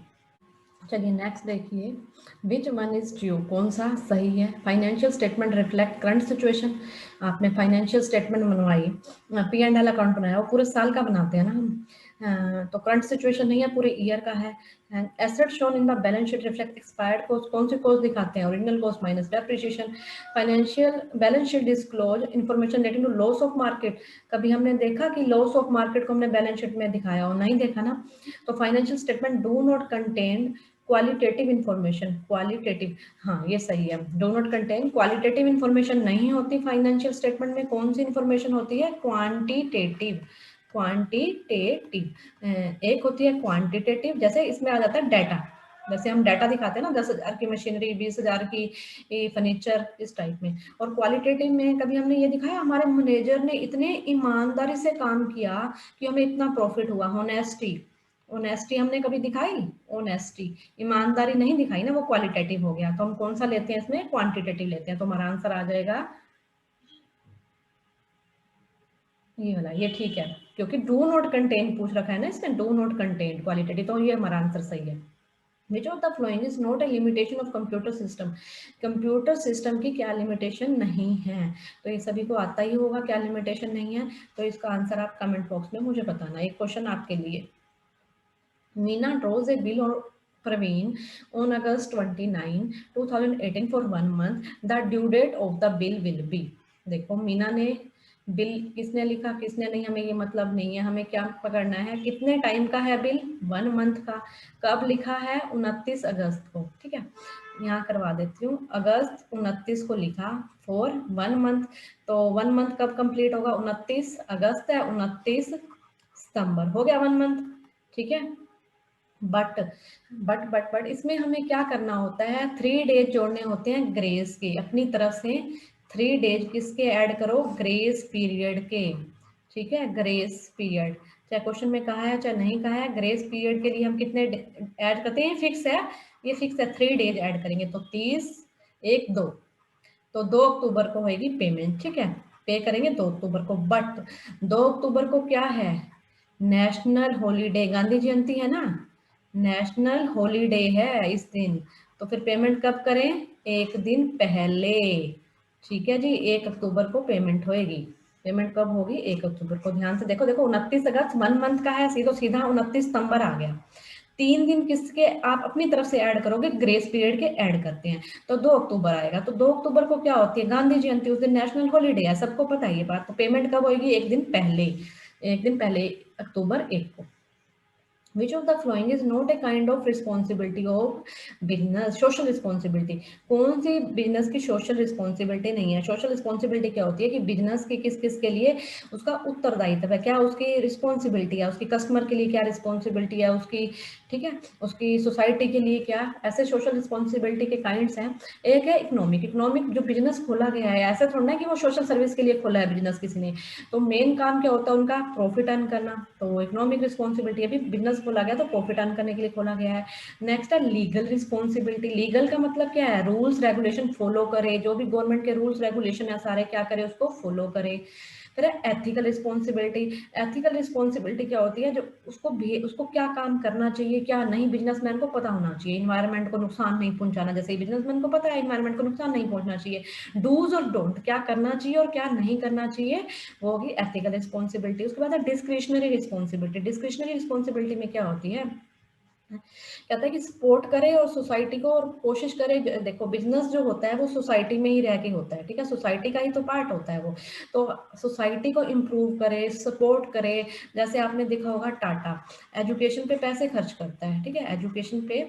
चलिए नेक्स्ट देखिए, विच वन इज ट्रू, कौन सा सही है। Financial statement reflect current situation, आपने फाइनेंशियल स्टेटमेंट बनवाई, P&L अकाउंट बनाया, वो पूरे साल का बनाते हैं ना हम, तो करंट सिचुएशन नहीं है, पूरे ईयर का है। Asset shown in the balance sheet reflect expired cost, कौन से कॉस्ट दिखाते हैं, original cost minus depreciation. Financial balance sheet disclose information relating to loss of market, कभी हमने देखा कि लॉस ऑफ मार्केट को हमने बैलेंस शीट में दिखाया हो, नहीं देखा ना। तो financial statement do not contain qualitative information, qualitative, हाँ ये सही है, do not contain qualitative information नहीं होती फाइनेंशियल स्टेटमेंट में, कौन सी इंफॉर्मेशन होती है, क्वांटिटेटिव, क्वांटिटेटिव। एक होती है क्वांटिटेटिव, जैसे इसमें आ जाता है डाटा, जैसे हम डाटा दिखाते हैं ना, 10,000 की मशीनरी, 20,000 की फर्नीचर, इस टाइप में। और क्वालिटेटिव में कभी हमने ये दिखाया हमारे मैनेजर ने इतने ईमानदारी से काम किया कि हमें इतना प्रॉफिट हुआ, होनेस्टी, ऑनेस्टी हमने कभी दिखाई? ऑनेस्टी, ईमानदारी नहीं दिखाई ना, वो क्वालिटेटिव हो गया। तो हम कौन सा लेते हैं इसमें? क्वांटिटेटिव लेते हैं। तो हमारा आंसर आ जाएगा ये वाला, ये ठीक है, क्योंकि डू नॉट कंटेन पूछ रखा है ना इसमें, डू नॉट कंटेन क्वालिटेटिव, तो ये हमारा आंसर सही है। Which of the following is not a limitation of computer system? Computer system की क्या लिमिटेशन नहीं है? तो ये सभी को आता ही होगा क्या लिमिटेशन नहीं है। तो इसका आंसर आप कमेंट बॉक्स में मुझे बताना। एक क्वेश्चन आपके लिए, मीना ड्रॉज ए बिल और Praveen on August 29, 2018 for 1 month. The due date of the bill will be। देखो मीना ने बिल किसने लिखा किसने नहीं, हमें ये मतलब नहीं है, हमें क्या पकड़ना है, कितने टाइम का है बिल? 1 मंथ का। कब लिखा है? 29 अगस्त को। ठीक है, यहाँ करवा देती हूँ, अगस्त 29 को लिखा फॉर 1 मंथ। तो 1 मंथ कब कंप्लीट होगा? 29 अगस्त है, 29 सितंबर हो गया 1 मंथ। ठीक है, बट बट इसमें हमें क्या करना होता है? 3 डेज जोड़ने होते हैं ग्रेस के अपनी तरफ से। 3 डेज किसके ऐड करो? ग्रेस पीरियड के। ठीक है, ग्रेस पीरियड, चाहे क्वेश्चन में कहा है चाहे नहीं कहा है, ग्रेस पीरियड के लिए हम कितने ऐड करते हैं? फिक्स है, ये फिक्स है, 3 डेज ऐड करेंगे। तो 30, 1, 2, तो 2 अक्टूबर को होगी पेमेंट। ठीक है, पे करेंगे 2 अक्टूबर को। बट 2 अक्टूबर को क्या है? नेशनल हॉलीडे, गांधी जयंती है ना, नेशनल हॉलीडे है इस दिन। तो फिर पेमेंट कब करें? एक दिन पहले। ठीक है जी, 1 अक्टूबर को पेमेंट होएगी। पेमेंट कब होगी? 1 अक्टूबर को। ध्यान से देखो, देखो 29 अगस्त 1 मंथ का है, सीधो सीधा 29 सितंबर आ गया। 3 दिन किसके आप अपनी तरफ से ऐड करोगे? ग्रेस पीरियड के ऐड करते हैं, तो 2 अक्टूबर आएगा। तो 2 अक्टूबर को क्या होती है? गांधी जयंती, उस दिन नेशनल हॉलीडे है, सबको पता है ये बात। तो पेमेंट कब होगी? एक दिन पहले, एक दिन पहले, अक्टूबर 1 को। Which of the following is not a kind of responsibility of business? Social responsibility, कौन सी बिजनेस की सोशल रिस्पॉन्सिबिलिटी नहीं है? सोशल रिस्पॉन्सिबिलिटी क्या होती है कि बिजनेस की किस किस के लिए उसका उत्तरदायित्व है, क्या उसकी रिस्पॉन्सिबिलिटी है, उसकी कस्टमर के लिए क्या रिस्पॉन्सिबिलिटी है उसकी, ठीक है, उसकी सोसाइटी के लिए क्या, ऐसे सोशल रिस्पॉन्सिबिलिटी के काइंड्स हैं। एक है इकोनॉमिक, इकोनॉमिक जो बिजनेस खोला गया है, ऐसा थोड़ा ना कि वो सोशल सर्विस के लिए खोला है बिजनेस किसी ने, तो मेन काम क्या होता है उनका? प्रॉफिट अर्न करना। तो इकोनॉमिक रिस्पॉन्सिबिलिटी, अभी बिजनेस खोला गया तो प्रॉफिट अर्न करने के लिए खोला गया है। नेक्स्ट है लीगल रिस्पॉन्सिबिलिटी। लीगल का मतलब क्या है? रूल्स रेगुलेशन फॉलो करे, जो भी गवर्नमेंट के रूल्स रेगुलेशन है सारे क्या करे? उसको फॉलो करे। फिर एथिकल रिस्पॉन्सिबिलिटी। एथिकल रिस्पॉन्सिबिलिटी क्या होती है? जो उसको क्या काम करना चाहिए क्या नहीं, बिजनेसमैन को पता होना चाहिए। इन्वायरमेंट को नुकसान नहीं पहुंचाना, जैसे बिजनेसमैन को पता है इन्वायरमेंट को नुकसान नहीं पहुंचना चाहिए। डूज और डोंट, क्या करना चाहिए और क्या नहीं करना चाहिए, वो होगी एथिकल रिस्पॉन्सिबिलिटी। उसके बाद है डिस्क्रिशनरी रिस्पॉन्सिबिलिटी। डिस्क्रिशनरी रिस्पॉन्सिबिलिटी में क्या होती है? कहता है कि सपोर्ट करे और सोसाइटी को, और कोशिश करे। देखो बिजनेस जो होता है वो सोसाइटी में ही रह के होता है, ठीक है, सोसाइटी का ही तो पार्ट होता है वो। तो सोसाइटी को इम्प्रूव करे, सपोर्ट करे। जैसे आपने देखा होगा टाटा एजुकेशन पे पैसे खर्च करता है, ठीक है, एजुकेशन पे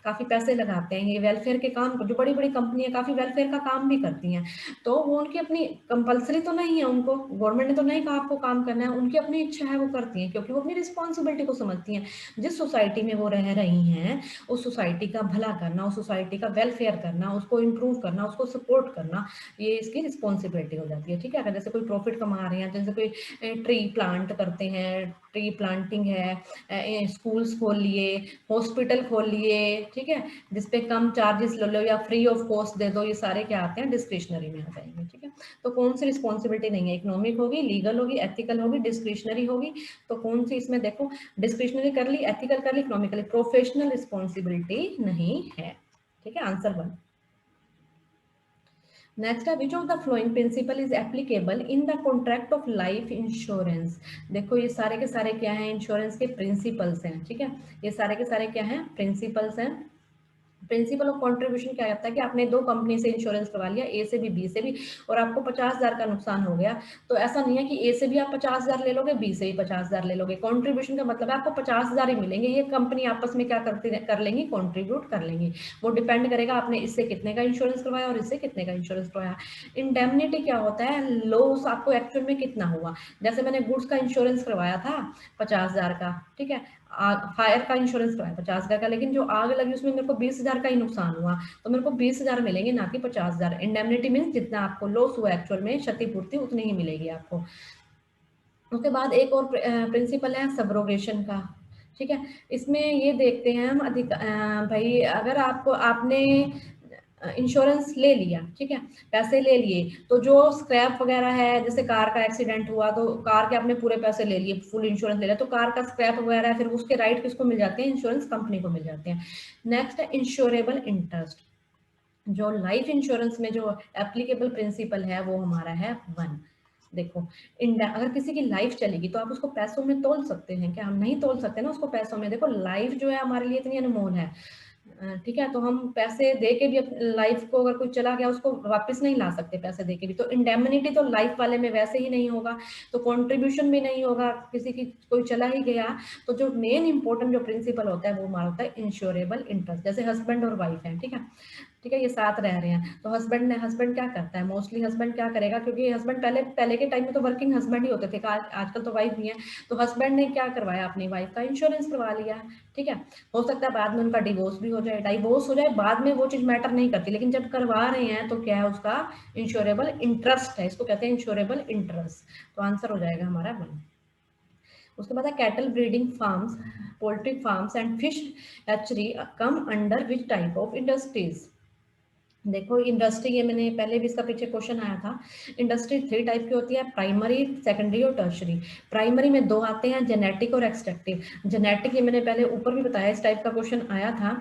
काफी पैसे लगाते हैं। ये वेलफेयर के काम, जो बड़ी बड़ी कंपनियां काफी वेलफेयर का काम भी करती हैं, तो वो उनकी अपनी कंपलसरी तो नहीं है, उनको गवर्नमेंट ने तो नहीं कहा आपको काम करना है, उनकी अपनी इच्छा है वो करती हैं, क्योंकि वो अपनी रिस्पॉन्सिबिलिटी को समझती हैं। जिस सोसाइटी में वो रह रही हैं उस सोसाइटी का भला करना, उस सोसाइटी का वेलफेयर करना, उसको इम्प्रूव करना, उसको सपोर्ट करना, ये इसकी रिस्पॉन्सिबिलिटी हो जाती है। ठीक है, अगर जैसे कोई प्रॉफिट कमा रहे हैं, जैसे कोई ट्री प्लांट करते हैं, ट्री प्लांटिंग है, स्कूल्स खोल लिए, हॉस्पिटल खोल लिए, ठीक है, जिसपे कम चार्जेस ले लो या फ्री ऑफ कॉस्ट दे दो, ये सारे क्या आते हैं? डिस्क्रिशनरी में आ जाएंगे। ठीक है, तो कौन सी रिस्पॉन्सिबिलिटी नहीं है? इकोनॉमिक होगी, लीगल होगी, एथिकल होगी, डिस्क्रिशनरी होगी। तो कौन सी इसमें देखो, डिस्क्रिशनरी कर ली, एथिकल कर ली, इकोनॉमिकली, प्रोफेशनल रिस्पॉन्सिबिलिटी नहीं है। ठीक है, आंसर 1। नेक्स्ट है which of the following principle is applicable in the contract of life insurance? देखो ये सारे के सारे क्या हैं? इंश्योरेंस के प्रिंसिपल्स हैं। ठीक है, ये सारे के सारे क्या हैं? प्रिंसिपल्स हैं। प्रिंसिपल ऑफ कंट्रीब्यूशन क्या कहता है कि आपने 2 कंपनी से इंश्योरेंस करवा लिया, ए से भी बी से भी, और आपको 50,000 का नुकसान हो गया, तो ऐसा नहीं है कि ए से भी आप 50,000 ले लोगे, बी से भी 50,000 ले लोगे। कंट्रीब्यूशन का मतलब है आपको 50,000 ही मिलेंगे, ये कंपनी आपस में क्या करती कर लेंगी? कंट्रीब्यूट कर लेंगी। वो डिपेंड करेगा आपने इससे कितने का इंश्योरेंस करवाया और इससे कितने का इंश्योरेंस करवाया। इंडेमनिटी क्या होता है? लॉस आपको एक्चुअल में कितना हुआ। जैसे मैंने गुड्स का इंश्योरेंस करवाया था 50,000 का, ठीक है, फायर का इंश्योरेंस करवाया 50,000 का, लेकिन जो आग लगी उसमें मेरे को 20,000 का ही नुकसान हुआ, तो मेरे को 20,000 मिलेंगे, ना कि 50,000। इंडेमनिटी मीन्स जितना आपको लॉस हुआ एक्चुअल में, क्षतिपूर्ति उतनी ही मिलेगी आपको। उसके बाद एक और प्रिंसिपल है सबरोगेशन का। ठीक है। इसमें ये देखते हैं हम भाई अगर आपको आपने इंश्योरेंस ले लिया, ठीक है, पैसे ले लिए, तो जो स्क्रैप वगैरह है, जैसे कार का एक्सीडेंट हुआ तो कार के आपने पूरे पैसे ले लिए, फुल इंश्योरेंस ले लिया, तो कार का स्क्रैप वगैरह है, फिर उसके राइट किसको मिल जाते हैं? इंश्योरेंस कंपनी को मिल जाते हैं। नेक्स्ट है इंश्योरेबल इंटरेस्ट। जो लाइफ इंश्योरेंस में जो एप्लीकेबल प्रिंसिपल है वो हमारा है 1। देखो, अगर किसी की लाइफ चलेगी तो आप उसको पैसों में तोल सकते हैं क्या? हम नहीं तोल सकते ना उसको पैसों में। देखो, लाइफ जो है हमारे लिए इतनी अनमोल है, ठीक है, तो हम पैसे दे के भी लाइफ को, अगर कोई चला गया उसको वापस नहीं ला सकते पैसे दे के भी। तो इंडेमनिटी तो लाइफ वाले में वैसे ही नहीं होगा, तो कंट्रीब्यूशन भी नहीं होगा, किसी की कोई चला ही गया। तो जो मेन इंपॉर्टेंट जो प्रिंसिपल होता है वो हमारा होता है इंश्योरेबल इंटरेस्ट। जैसे हस्बैंड और वाइफ है, ठीक है, ठीक है, ये साथ रह रहे हैं, तो हस्बैंड क्या करता है? मोस्टली हस्बैंड क्या करेगा, क्योंकि हस्बैंड पहले के टाइम में तो वर्किंग हस्बैंड ही होते थे, आजकल तो वाइफ भी है। तो हस्बैंड ने क्या करवाया? अपनी वाइफ का इंश्योरेंस करवा लिया, ठीक है। हो सकता है बाद में उनका डिवोर्स भी हो जाए, डाइवोर्स हो जाए, बाद में वो चीज मैटर नहीं करती, लेकिन जब करवा रहे हैं तो क्या है? उसका इंश्योरेबल इंटरेस्ट है, इसको कहते हैं इंश्योरेबल इंटरेस्ट। तो आंसर हो जाएगा हमारा 1। उसके बाद है cattle breeding farms, poultry farms and fish hatchery come under which type of industries? देखो, इंडस्ट्री, ये मैंने पहले भी इसका पीछे क्वेश्चन आया था। इंडस्ट्री 3 टाइप की होती है, प्राइमरी, सेकेंडरी और टर्शरी। प्राइमरी में 2 आते हैं, जेनेटिक और एक्सट्रैक्टिव। जेनेटिक ये मैंने पहले ऊपर भी बताया, इस टाइप का क्वेश्चन आया था।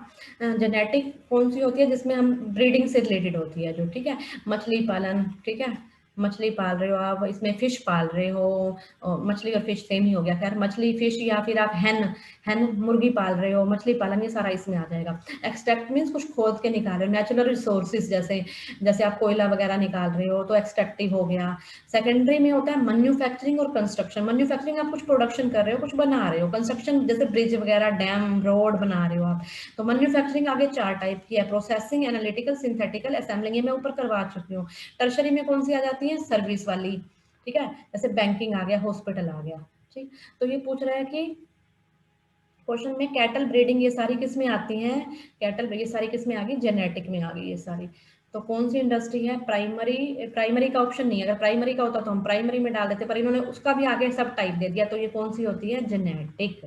जेनेटिक कौन सी होती है? जिसमें हम ब्रीडिंग से रिलेटेड होती है, जो, ठीक है, मछली पालन, ठीक है, मछली पाल रहे हो आप, इसमें फिश पाल रहे हो, मछली और फिश सेम ही हो गया, खैर मछली फिश, या फिर आप हैन मुर्गी पाल रहे हो, मछली पालन, ये सारा इसमें आ जाएगा। एक्सट्रैक्ट मीन्स कुछ खोद के निकाल रहे हो, नेचुरल रिसोर्सेज, जैसे जैसे आप कोयला वगैरह निकाल रहे हो, तो एक्सट्रैक्टिव हो गया। सेकेंडरी में होता है मैन्युफैक्चरिंग और कंस्ट्रक्शन। मैन्युफैक्चरिंग, आप कुछ प्रोडक्शन कर रहे हो, कुछ बना रहे हो। कंस्ट्रक्शन, जैसे ब्रिज वगैरह, डैम, रोड बना रहे हो आप। तो मैन्युफैक्चरिंग आगे 4 टाइप की है, प्रोसेसिंग, एनालिटिकल, सिंथेटिकल, असेंबलिंग, ये मैं ऊपर करवा चुकी हूँ। टर्शरी में कौन सी आ जाती है? सर्विस वाली, ठीक है, जैसे बैंकिंग आ गया, हॉस्पिटल आ गया, ठीक। तो ये पूछ रहा है कि क्वेश्चन में कैटल ब्रीडिंग, ये सारी किस में आती हैं? कैटल, ये सारी किस में आ गई? जेनेटिक में आ गई ये सारी। तो कौन सी इंडस्ट्री है? प्राइमरी का ऑप्शन नहीं है, अगर प्राइमरी का होता तो हम प्राइमरी में डाल देते, पर इन्होंने उसका भी आगे सब टाइप दे दिया, तो ये कौन सी होती है? जेनेटिक,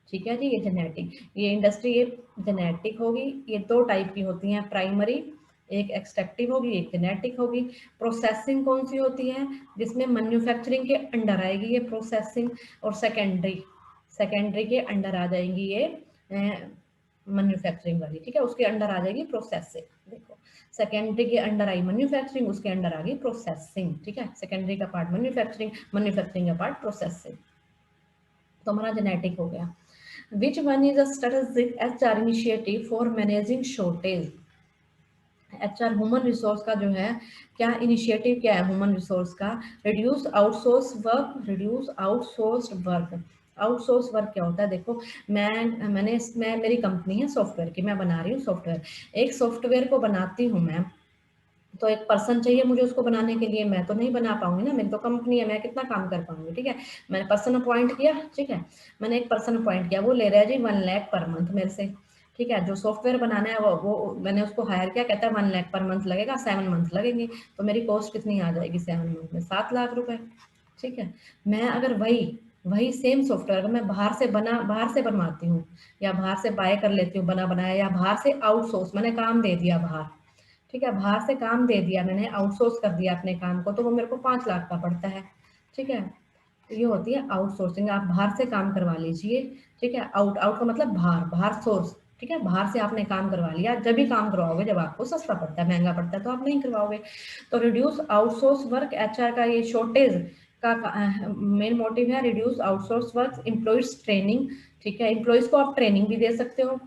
ठीक है जी, ये जेनेटिक, ये इंडस्ट्री, ये जेनेटिक होगी। ये 2 टाइप की होती हैं, प्राइमरी, एक एक्सट्रैक्टिव होगी, एक जेनेटिक होगी। प्रोसेसिंग कौन सी होती है? जिसमें मैन्युफैक्चरिंग के अंडर आएगी ये प्रोसेसिंग। और सेकेंडरी के अंडर आ जाएंगी ये मैन्युफैक्चरिंग वाली, ठीक है, उसके अंडर आ जाएगी प्रोसेसिंग। देखो, सेकेंडरी के अंडर आई मैन्युफैक्चरिंग, उसके अंडर आ गई प्रोसेसिंग, ठीक है, सेकेंडरी का पार्ट मैन्युफैक्चरिंग, मैन्युफैक्चरिंग का पार्ट प्रोसेसिंग। तो हमारा जेनेटिक हो गया। विच one is a strategic HR initiative for managing shortage? HR human resource का जो है, क्या इनिशिएटिव क्या है ह्यूमन रिसोर्स का? Reduce outsource work, reduce outsourced work. Outsource work क्या होता है? देखो, मैं मेरी कंपनी है सॉफ्टवेयर की, मैं बना रही हूँ सॉफ्टवेयर। एक सॉफ्टवेयर को बनाती हूँ मैं, तो एक पर्सन चाहिए मुझे उसको बनाने के लिए, मैं तो नहीं बना पाऊंगी ना, मेरी तो कंपनी है, मैं कितना काम कर पाऊंगी, ठीक है। मैंने पर्सन अपॉइंट किया, ठीक है, मैंने एक पर्सन अपॉइंट किया, वो ले रहा है जी 1 लाख पर मंथ मेरे से, ठीक है। जो सॉफ्टवेयर बनाना है वो मैंने उसको हायर किया, कहता है 1 लाख पर मंथ लगेगा, 7 मंथ लगेंगे, तो मेरी कॉस्ट कितनी आ जाएगी 7 मंथ में? 7 लाख रुपए, ठीक है। मैं अगर वही वही सेम सॉफ्टवेयर मैं बाहर से बनवाती हूँ, या बाहर से बाय कर लेती हूँ बना बनाया, या बाहर से आउटसोर्स, मैंने काम दे दिया बाहर, ठीक है, बाहर से काम दे दिया मैंने, आउटसोर्स कर दिया अपने काम को, तो वो मेरे को 5 लाख का पड़ता है, ठीक है। तो ये होती है आउटसोर्सिंग, आप बाहर से काम करवा लीजिए, ठीक है। आउट का मतलब बाहर सोर्स, ठीक है, बाहर से आपने काम करवा लिया, जब भी काम करवाओगे जब आपको सस्ता पड़ता है, महंगा पड़ता है तो आप नहीं करवाओगे। तो रिड्यूस आउटसोर्स वर्क, HR का ये शॉर्टेज का मेन मोटिव है, reduce outsource work, employees training, ठीक है, एम्प्लॉइज को आप ट्रेनिंग भी दे सकते हो,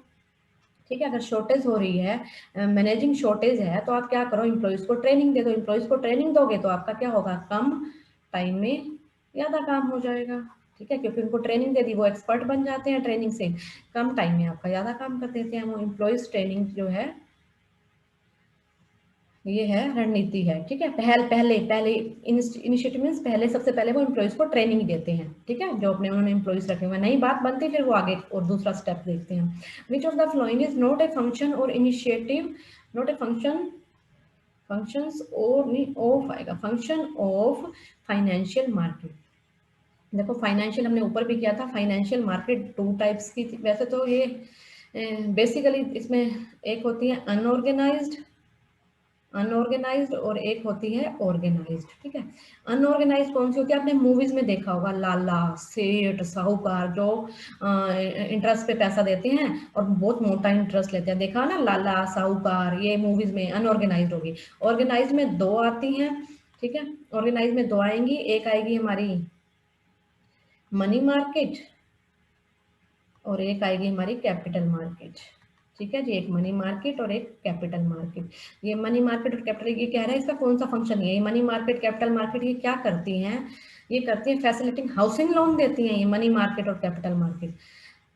ठीक है। अगर शॉर्टेज हो रही है, मैनेजिंग शॉर्टेज है, तो आप क्या करो, एम्प्लॉइज को ट्रेनिंग दे दो। एम्प्लॉइज को ट्रेनिंग दोगे तो आपका क्या होगा? कम टाइम में ज्यादा काम हो जाएगा, ठीक है, क्योंकि उनको ट्रेनिंग दे दी, वो एक्सपर्ट बन जाते हैं ट्रेनिंग से, कम टाइम में आपका ज्यादा काम कर देते हैं वो। एम्प्लॉइज ट्रेनिंग जो है, ये है रणनीति है, ठीक है। पहले पहले इनिशिएटिव मीन्स पहले, सबसे पहले वो एम्प्लॉइज को ट्रेनिंग देते हैं, ठीक है, जो अपने उन्होंने एम्प्लॉइज रखे हुए, नई बात बनती फिर वो आगे और दूसरा स्टेप देखते हैं। विच of the following is not a function और इनिशिएटिव, नॉट ए फंक्शंस और नहीं ऑफ आएगा, फंक्शन ऑफ फाइनेंशियल मार्केट। देखो फाइनेंशियल हमने ऊपर भी किया था, फाइनेंशियल मार्केट 2 टाइप्स की थी वैसे तो ये बेसिकली इसमें एक होती है अनऑर्गेनाइज्ड और एक होती है ऑर्गेनाइज्ड, ठीक है। अनऑर्गेनाइज्ड कौन सी होती है, आपने मूवीज में देखा होगा, लाला सेठ साहूकार जो इंटरेस्ट पे पैसा देते हैं और बहुत मोटा इंटरेस्ट लेते हैं, देखा ना लाला साहूकार, ये मूवीज में अनऑर्गेनाइज्ड होगी। ऑर्गेनाइज में दो आती हैं, ठीक है, ऑर्गेनाइज में दो आएंगी, एक आएगी हमारी मनी मार्केट और एक आएगी हमारी कैपिटल मार्केट, ठीक है जी, एक मनी मार्केट और एक कैपिटल मार्केट। ये मनी मार्केट और कैपिटल, ये कह रहा है इसका कौन सा फंक्शन है, ये मनी मार्केट कैपिटल मार्केट ये क्या करती हैं, ये करती हैं फैसिलिटिंग हाउसिंग लोन देती हैं ये मनी मार्केट और capital market.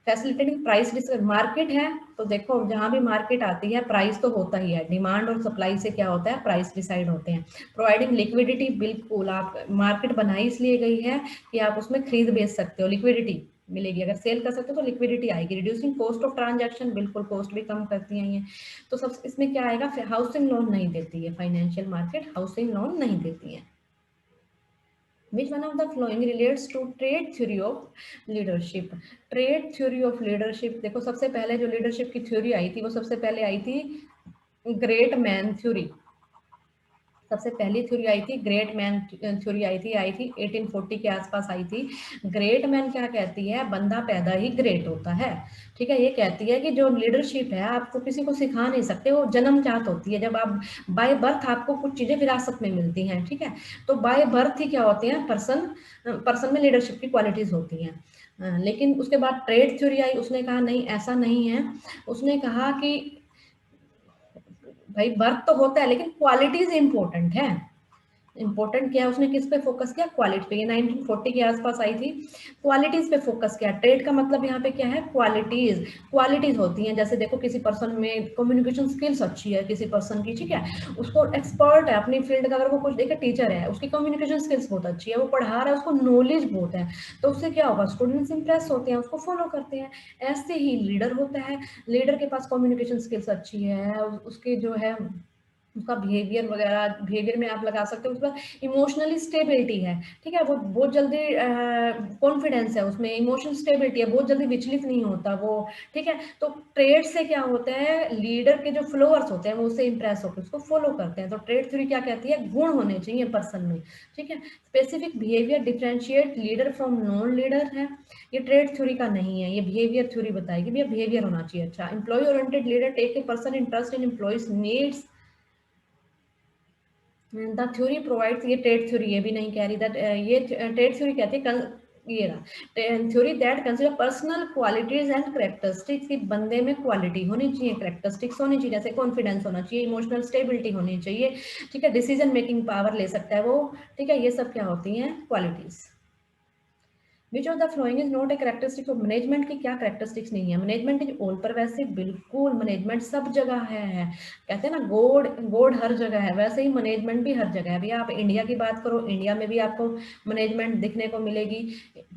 Facilitating price market है तो देखो जहां भी मार्केट आती है प्राइस तो होता ही है, डिमांड और सप्लाई से क्या होता है, प्राइस डिसाइड होते हैं। प्रोवाइडिंग लिक्विडिटी, बिल्कुल आप मार्केट बनाई इसलिए गई है कि आप उसमें खरीद बेच सकते हो, लिक्विडिटी मिलेगी, अगर सेल कर सकते हो तो लिक्विडिटी आएगी। रिड्यूसिंग कॉस्ट ऑफ ट्रांजैक्शन, बिल्कुल कॉस्ट भी कम करती हैं ये। तो सब इसमें क्या आएगा, हाउसिंग लोन नहीं देती है फाइनेंशियल मार्केट, हाउसिंग लोन नहीं देती है। Which one of the following relates to trade theory of leadership? Trade theory of leadership, देखो सबसे पहले जो लीडरशिप की थ्योरी आई थी वो सबसे पहले आई थी ग्रेट मैन थ्योरी, सबसे पहली थ्योरी आई थी ग्रेट मैन थ्योरी आई थी 1840 के आसपास आई थी। ग्रेट मैन क्या कहती है, बंदा पैदा ही ग्रेट होता है, ठीक है। ये कहती है कि जो लीडरशिप है आपको किसी को सिखा नहीं सकते, वो जन्मजात होती है, जब आप बाय बर्थ आपको कुछ चीजें विरासत में मिलती हैं, ठीक है। तो बाय बर्थ ही क्या होते हैं, पर्सन में लीडरशिप की क्वालिटीज होती हैं। लेकिन उसके बाद ट्रेड थ्योरी आई, उसने कहा नहीं ऐसा नहीं है, उसने कहा कि भाई बर्थ तो होता है लेकिन क्वालिटीज इंपॉर्टेंट है। इंपॉर्टेंट क्या है, उसने किस पे फोकस किया, क्वालिटी पे। ये 1940 के आसपास आई थी, क्वालिटीज पे फोकस किया। ट्रेड का मतलब यहाँ पे क्या है, क्वालिटीज। क्वालिटीज होती हैं, जैसे देखो किसी पर्सन में कम्युनिकेशन स्किल्स अच्छी है किसी पर्सन की, ठीक है, उसको एक्सपर्ट है अपनी फील्ड का, अगर वो कुछ देखे टीचर है उसकी कम्युनिकेशन स्किल्स बहुत अच्छी है, वो पढ़ा रहा है उसको नॉलेज बहुत है, तो उससे क्या होगा, स्टूडेंट्स इंप्रेस होते हैं, उसको फॉलो करते हैं। ऐसे ही लीडर होता है, लीडर के पास कम्युनिकेशन स्किल्स अच्छी है, उसके जो है उसका बिहेवियर वगैरह, बिहेवियर में आप लगा सकते हो, उसका इमोशनली स्टेबिलिटी है, ठीक है, वो बहुत जल्दी कॉन्फिडेंस है उसमें, इमोशनल स्टेबिलिटी है, बहुत जल्दी विचलित नहीं होता वो, ठीक है। तो ट्रेड से क्या होता है, लीडर के जो फ्लोअर्स होते हैं वो उससे इंप्रेस होकर उसको फॉलो करते हैं। तो ट्रेड थ्योरी क्या कहती है, गुण होने चाहिए पर्सन में, ठीक है। Specific behaviour differentiate leader from non leader है, ये ट्रेड थ्योरी का नहीं है, ये बिहेवियर थ्योरी बताएगी, भैया बिहेवियर होना चाहिए अच्छा। Employ oriented leader take a person interest in employees needs, the theory provides, ये ट्रेड थ्योरी ये भी नहीं कह रही, दैट ये ट्रेड थ्योरी कहती है ये रहा theory that consider personal qualities and characteristics, की बंदे में क्वालिटी होनी चाहिए, कैरेक्टरिस्टिक्स होनी चाहिए, जैसे कॉन्फिडेंस होना चाहिए, इमोशनल स्टेबिलिटी होनी चाहिए, ठीक है, डिसीजन मेकिंग पावर ले सकता है वो, ठीक है, ये सब क्या होती हैं, qualities. Which of the following is not a characteristic of management, की क्या कैरेक्टरिस्टिक्स नहीं है, मैनेजमेंट इज ऑल पर, वैसे बिल्कुल मैनेजमेंट सब जगह है, कहते हैं ना गॉड गॉड हर जगह है, वैसे ही मैनेजमेंट भी हर जगह है। भैया आप इंडिया की बात करो, इंडिया में भी आपको मैनेजमेंट दिखने को मिलेगी,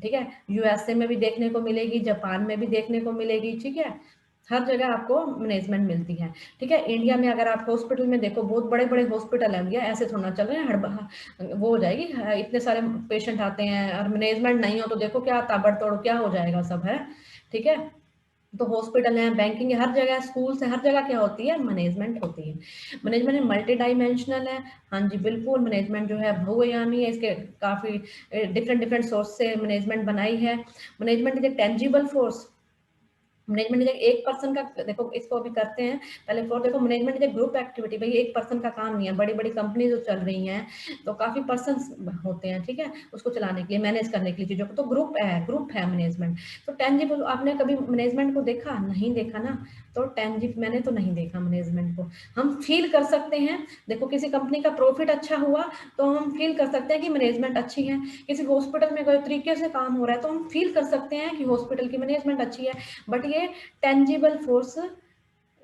ठीक है, यूएसए में भी देखने को मिलेगी, जापान में भी देखने को मिलेगी, ठीक है, हर जगह आपको मैनेजमेंट मिलती है, ठीक है। इंडिया में अगर आप हॉस्पिटल में देखो, बहुत बड़े बड़े हॉस्पिटल है भैया, ऐसे थोड़ा चल रहे हैं, वो हो जाएगी, इतने सारे पेशेंट आते हैं और मैनेजमेंट नहीं हो तो देखो क्या ताबड़तोड़ क्या हो जाएगा सब, है, ठीक है। तो हॉस्पिटल है, बैंकिंग है, हर जगह स्कूल से, हर जगह क्या होती है, मैनेजमेंट होती है। मैनेजमेंट मल्टी डायमेंशनल है, हाँ जी बिल्कुल, मैनेजमेंट जो है बहुआयामी है, इसके काफी डिफरेंट डिफरेंट सोर्स से मैनेजमेंट बनाई है। Management is a tangible force, management एक पर्सन का, देखो इसको अभी करते हैं पहले फ्लोर, देखो मैनेजमेंट इज ग्रुप एक्टिविटी, भाई एक पर्सन का काम नहीं है, बड़ी बड़ी कंपनी जो चल रही हैं तो काफी पर्सन होते हैं, ठीक है, उसको चलाने के लिए, मैनेज करने के लिए चीजों को, तो ग्रुप है मैनेजमेंट। तो टेंजिबल, आपने कभी मैनेजमेंट को देखा, नहीं देखा ना, तो टेंजिबल मैंने तो नहीं देखा मैनेजमेंट को, हम फील कर सकते हैं, देखो किसी कंपनी का प्रॉफिट अच्छा हुआ तो हम फील कर सकते हैं कि मैनेजमेंट अच्छी है, किसी हॉस्पिटल में कोई तरीके से काम हो रहा है तो हम फील कर सकते हैं कि हॉस्पिटल की मैनेजमेंट अच्छी है, बट ये टेंजिबल फोर्स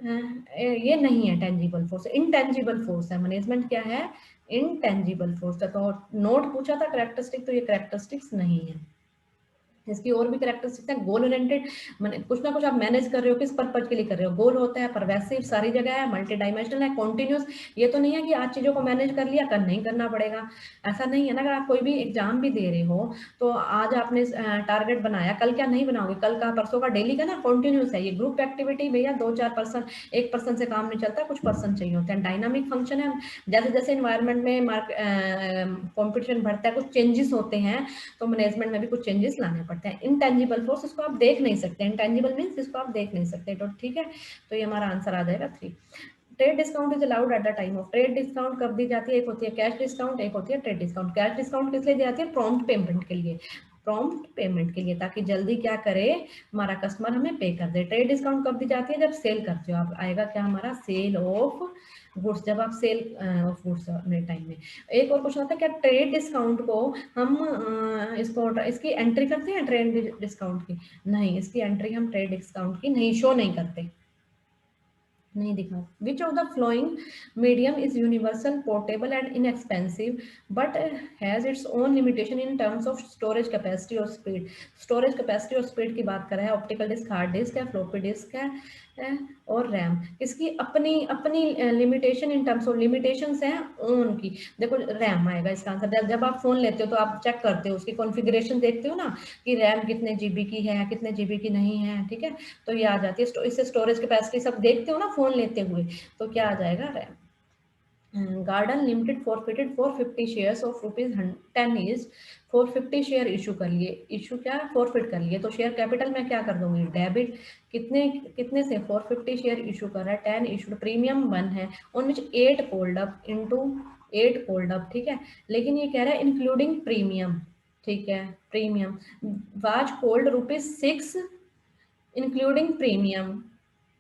ये नहीं है, टेंजिबल फोर्स इनटेंजिबल फोर्स है, मैनेजमेंट क्या है, इनटेंजिबल फोर्स है। तो नोट पूछा था कैरेक्टरिस्टिक, तो ये कैरेक्टरिस्टिक्स नहीं है। इसकी और भी कैरेक्टरिस्टिक्स हैं। गोल ओरिएंटेड, कुछ ना कुछ आप मैनेज कर रहे हो, किस पर्पज के लिए कर रहे हो। गोल होता है, परवेसिव सारी जगह है, मल्टी डायमेंशनल है, कॉन्टिन्यूस। ये तो नहीं है कि आज चीज़ों को मैनेज कर लिया कल नहीं करना पड़ेगा, ऐसा नहीं है ना। अगर आप कोई भी एग्जाम भी दे रहे हो तो आज आपने टारगेट बनाया, कल क्या नहीं बनाओगे, कल का परसों का डेली का ना, कॉन्टिन्यूस है। ये ग्रुप एक्टिविटी भैया 2-4 पर्सन, एक पर्सन से काम नहीं चलता, कुछ पर्सन चाहिए होते हैं। डायनामिक फंक्शन है, जैसे जैसे इन्वायरमेंट में कॉम्पिटिशन बढ़ता है, कुछ चेंजेस होते हैं, तो मैनेजमेंट में भी कुछ चेंजेस लाने पड़ते हैं। इनटेंजिबल फोर्स, इसको आप देख नहीं सकते, इनटेंजिबल मीन्स इसको आप देख नहीं सकते, तो ठीक है। तो ये हमारा आंसर आ जाएगा 3। Trade discount is allowed at the time of, trade discount कब दी जाती है, एक होती है कैश डिस्काउंट, एक होती है ट्रेड डिस्काउंट। कैश डिस्काउंट किस लिए दी जाती है, प्रॉम्प्ट पेमेंट के लिए, प्रॉम्प्ट पेमेंट के लिए, ताकि जल्दी क्या करे हमारा कस्टमर हमें पे कर दे। ट्रेड डिस्काउंट कब दी जाती है, जब सेल करते हो आप, आएगा क्या हमारा, सेल ऑफ गुड्स, जब आप सेल ऑफ गुड्स टाइम में। एक और क्वेश्चन होता है, क्या ट्रेड डिस्काउंट को हम इसकी एंट्री करते हैं, ट्रेड डिस्काउंट की, नहीं, इसकी एंट्री हम ट्रेड डिस्काउंट की नहीं शो नहीं करते, नहीं दिखा। विच of the flowing medium is universal, portable and inexpensive but has its own limitation in terms of storage capacity और स्पीड। स्टोरेज कैपेसिटी और स्पीड की बात कर रहा है, ऑप्टिकल डिस्क, हार्ड डिस्क है, फ्लोपी डिस्क है और रैम। इसकी अपनी अपनी limitation in terms of, limitations हैं ओन की। देखो रैम आएगा इसका आंसर। जब आप फोन लेते हो तो आप चेक करते हो, उसकी कॉन्फ़िगरेशन देखते हो ना कि रैम कितने जीबी की है, कितने जीबी की नहीं है, ठीक है, तो ये आ जाती है। इससे स्टोरेज कैपेसिटी सब देखते हो ना फोन लेते हुए, तो क्या आ जाएगा, RAM. Garden limited forfeited 450 shares of ₹10 is, 450 share issue कर लिए, इशू क्या फॉरफिट कर लिए, तो शेयर कैपिटल में क्या कर दूंगी, डेबिट। कितने कितने से 450 शेयर इशू कर रहा है, 10 इशू, प्रीमियम 1 है, उन विच 8 cold up into 8 cold up, ठीक है। लेकिन ये कह रहा है इंक्लूडिंग प्रीमियम, ठीक है, premium was cold ₹6 including premium.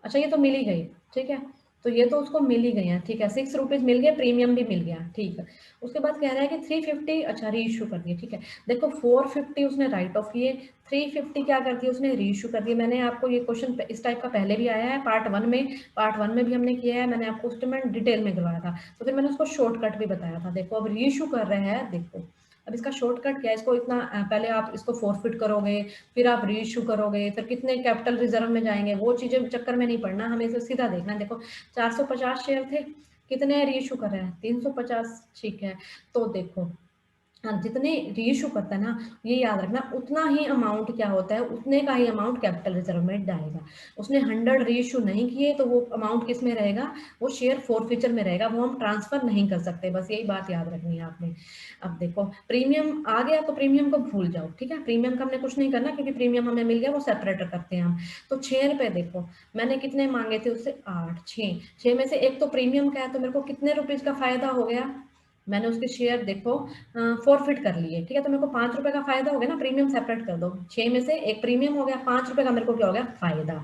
अच्छा ये तो मिल ही गई, ठीक है, तो ये तो उसको मिल ही गई है, ठीक है, ₹6 मिल गए, प्रीमियम भी मिल गया, ठीक है। उसके बाद कह रहा है कि 350, अच्छा री इशू कर दिया, ठीक है। देखो 450 उसने राइट ऑफ किए, 350 क्या कर दिया उसने, री इशू कर दिया। मैंने आपको ये क्वेश्चन इस टाइप का पहले भी आया है, पार्ट 1 में भी हमने किया है, मैंने आपको उस टाइम डिटेल में करवाया था, तो फिर मैंने उसको शॉर्टकट भी बताया था। देखो अब री इशू कर रहे हैं, देखो अब इसका शॉर्टकट क्या है, इसको इतना पहले आप इसको फॉरफिट करोगे, फिर आप री इशू करोगे, फिर कितने कैपिटल रिजर्व में जाएंगे, वो चीजें चक्कर में नहीं पड़ना, हमें इसे सीधा देखना है। देखो 450 शेयर थे, कितने री इशू कर रहे हैं, 350, ठीक है। तो देखो हाँ, जितने रीइशू करता है ना, ये याद रखना, उतना ही अमाउंट क्या होता है, उतने का ही अमाउंट कैपिटल रिजर्व में जाएगा। उसने 100 रीइशू नहीं किए तो वो अमाउंट किस में रहेगा, वो शेयर फॉरफीचर में रहेगा, वो हम ट्रांसफर नहीं कर सकते, बस यही बात याद रखनी है आपने। अब देखो प्रीमियम आ गया तो प्रीमियम को भूल जाओ, ठीक है, प्रीमियम का हमने कुछ नहीं करना क्योंकि प्रीमियम हमें मिल गया, वो सेपरेट करते हैं हम। तो ₹6 देखो मैंने कितने मांगे थे उससे, 8, 6 में से एक तो प्रीमियम का है, तो मेरे को कितने रुपीज का फायदा हो गया, मैंने उसके शेयर देखो फॉरफिट कर लिए, ठीक है, तो मेरे को ₹5 का फायदा हो गया ना, प्रीमियम सेपरेट कर दो, 6 में से एक प्रीमियम हो गया, ₹5 का मेरे को क्या हो गया, फायदा,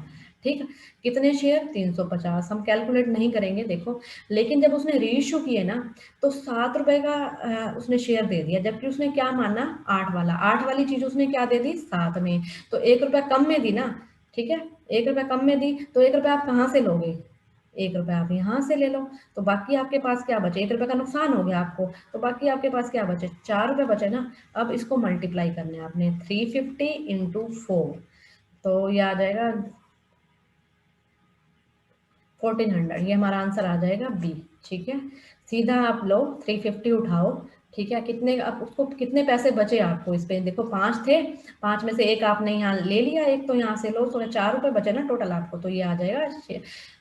ठीक है। कितने शेयर, 350, हम कैलकुलेट नहीं करेंगे देखो। लेकिन जब उसने रीइशू किए ना, तो ₹7 का उसने शेयर दे दिया, जबकि उसने क्या माना, 8 वाला, 8 वाली चीज उसने क्या दे दी 7 में, तो ₹1 कम में दी ना, ठीक है, ₹1 कम में दी, तो ₹1 आप कहाँ से लोगे, ₹1 आप यहाँ से ले लो, तो बाकी आपके पास क्या बचे, ₹1 का नुकसान हो गया आपको, तो बाकी आपके पास क्या बचे, ₹4 बचे ना। अब इसको मल्टीप्लाई करने आपने 350 इंटू 4, तो ये आ जाएगा 1400, ये हमारा आंसर आ जाएगा बी, ठीक है। सीधा आप लो 350 उठाओ, ठीक है, कितने आप उसको कितने पैसे बचे आपको इस पे, देखो 5 थे, 5 में से एक आपने यहाँ ले लिया, एक तो यहाँ से लो, तो ₹4 बचे ना टोटल आपको, तो ये आ जाएगा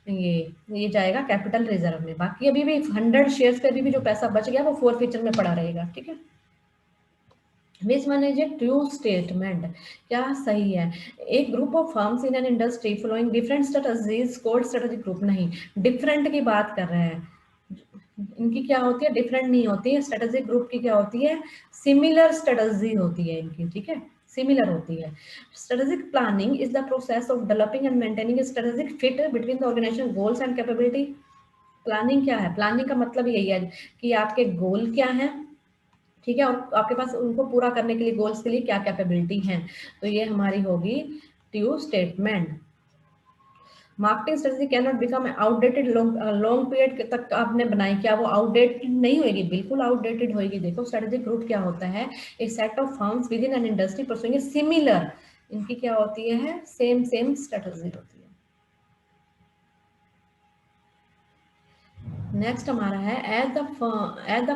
ये जाएगा कैपिटल रिजर्व में। बाकी अभी भी 100 शेयर्स पे अभी भी जो पैसा बच गया वो फोर फीचर में पड़ा रहेगा, ठीक है। Which one is a true statement, क्या सही है, एक group of firms in an industry following different strategies cold strategic group, नहीं, डिफरेंट की बात कर रहे हैं, इनकी क्या होती है, डिफरेंट नहीं होती है, स्ट्रेटेजिक ग्रुप की क्या होती है, सिमिलर स्ट्रेटेजी होती है इनकी, ठीक है, सिमिलर होती है। Strategic planning is the process of developing and maintaining strategic fit between the organisation goals and capability. Planning क्या है, प्लानिंग का मतलब यही है कि आपके गोल क्या है, ठीक है, और आपके पास उनको पूरा करने के लिए, गोल्स के लिए क्या कैपेबिलिटी है, तो ये हमारी होगी true statement. Marketing strategy can not become outdated long period तक आपने बनाई, क्या वो आउटडेटेड नहीं होगी? बिल्कुल आउटडेटेड होगी। देखो स्ट्रेटेजिक ग्रुप क्या होता है, एक set of firms with in an industry pursuing similar, इनकी क्या होती है, सेम स्ट्रेटेजी होती है। नेक्स्ट हमारा है as the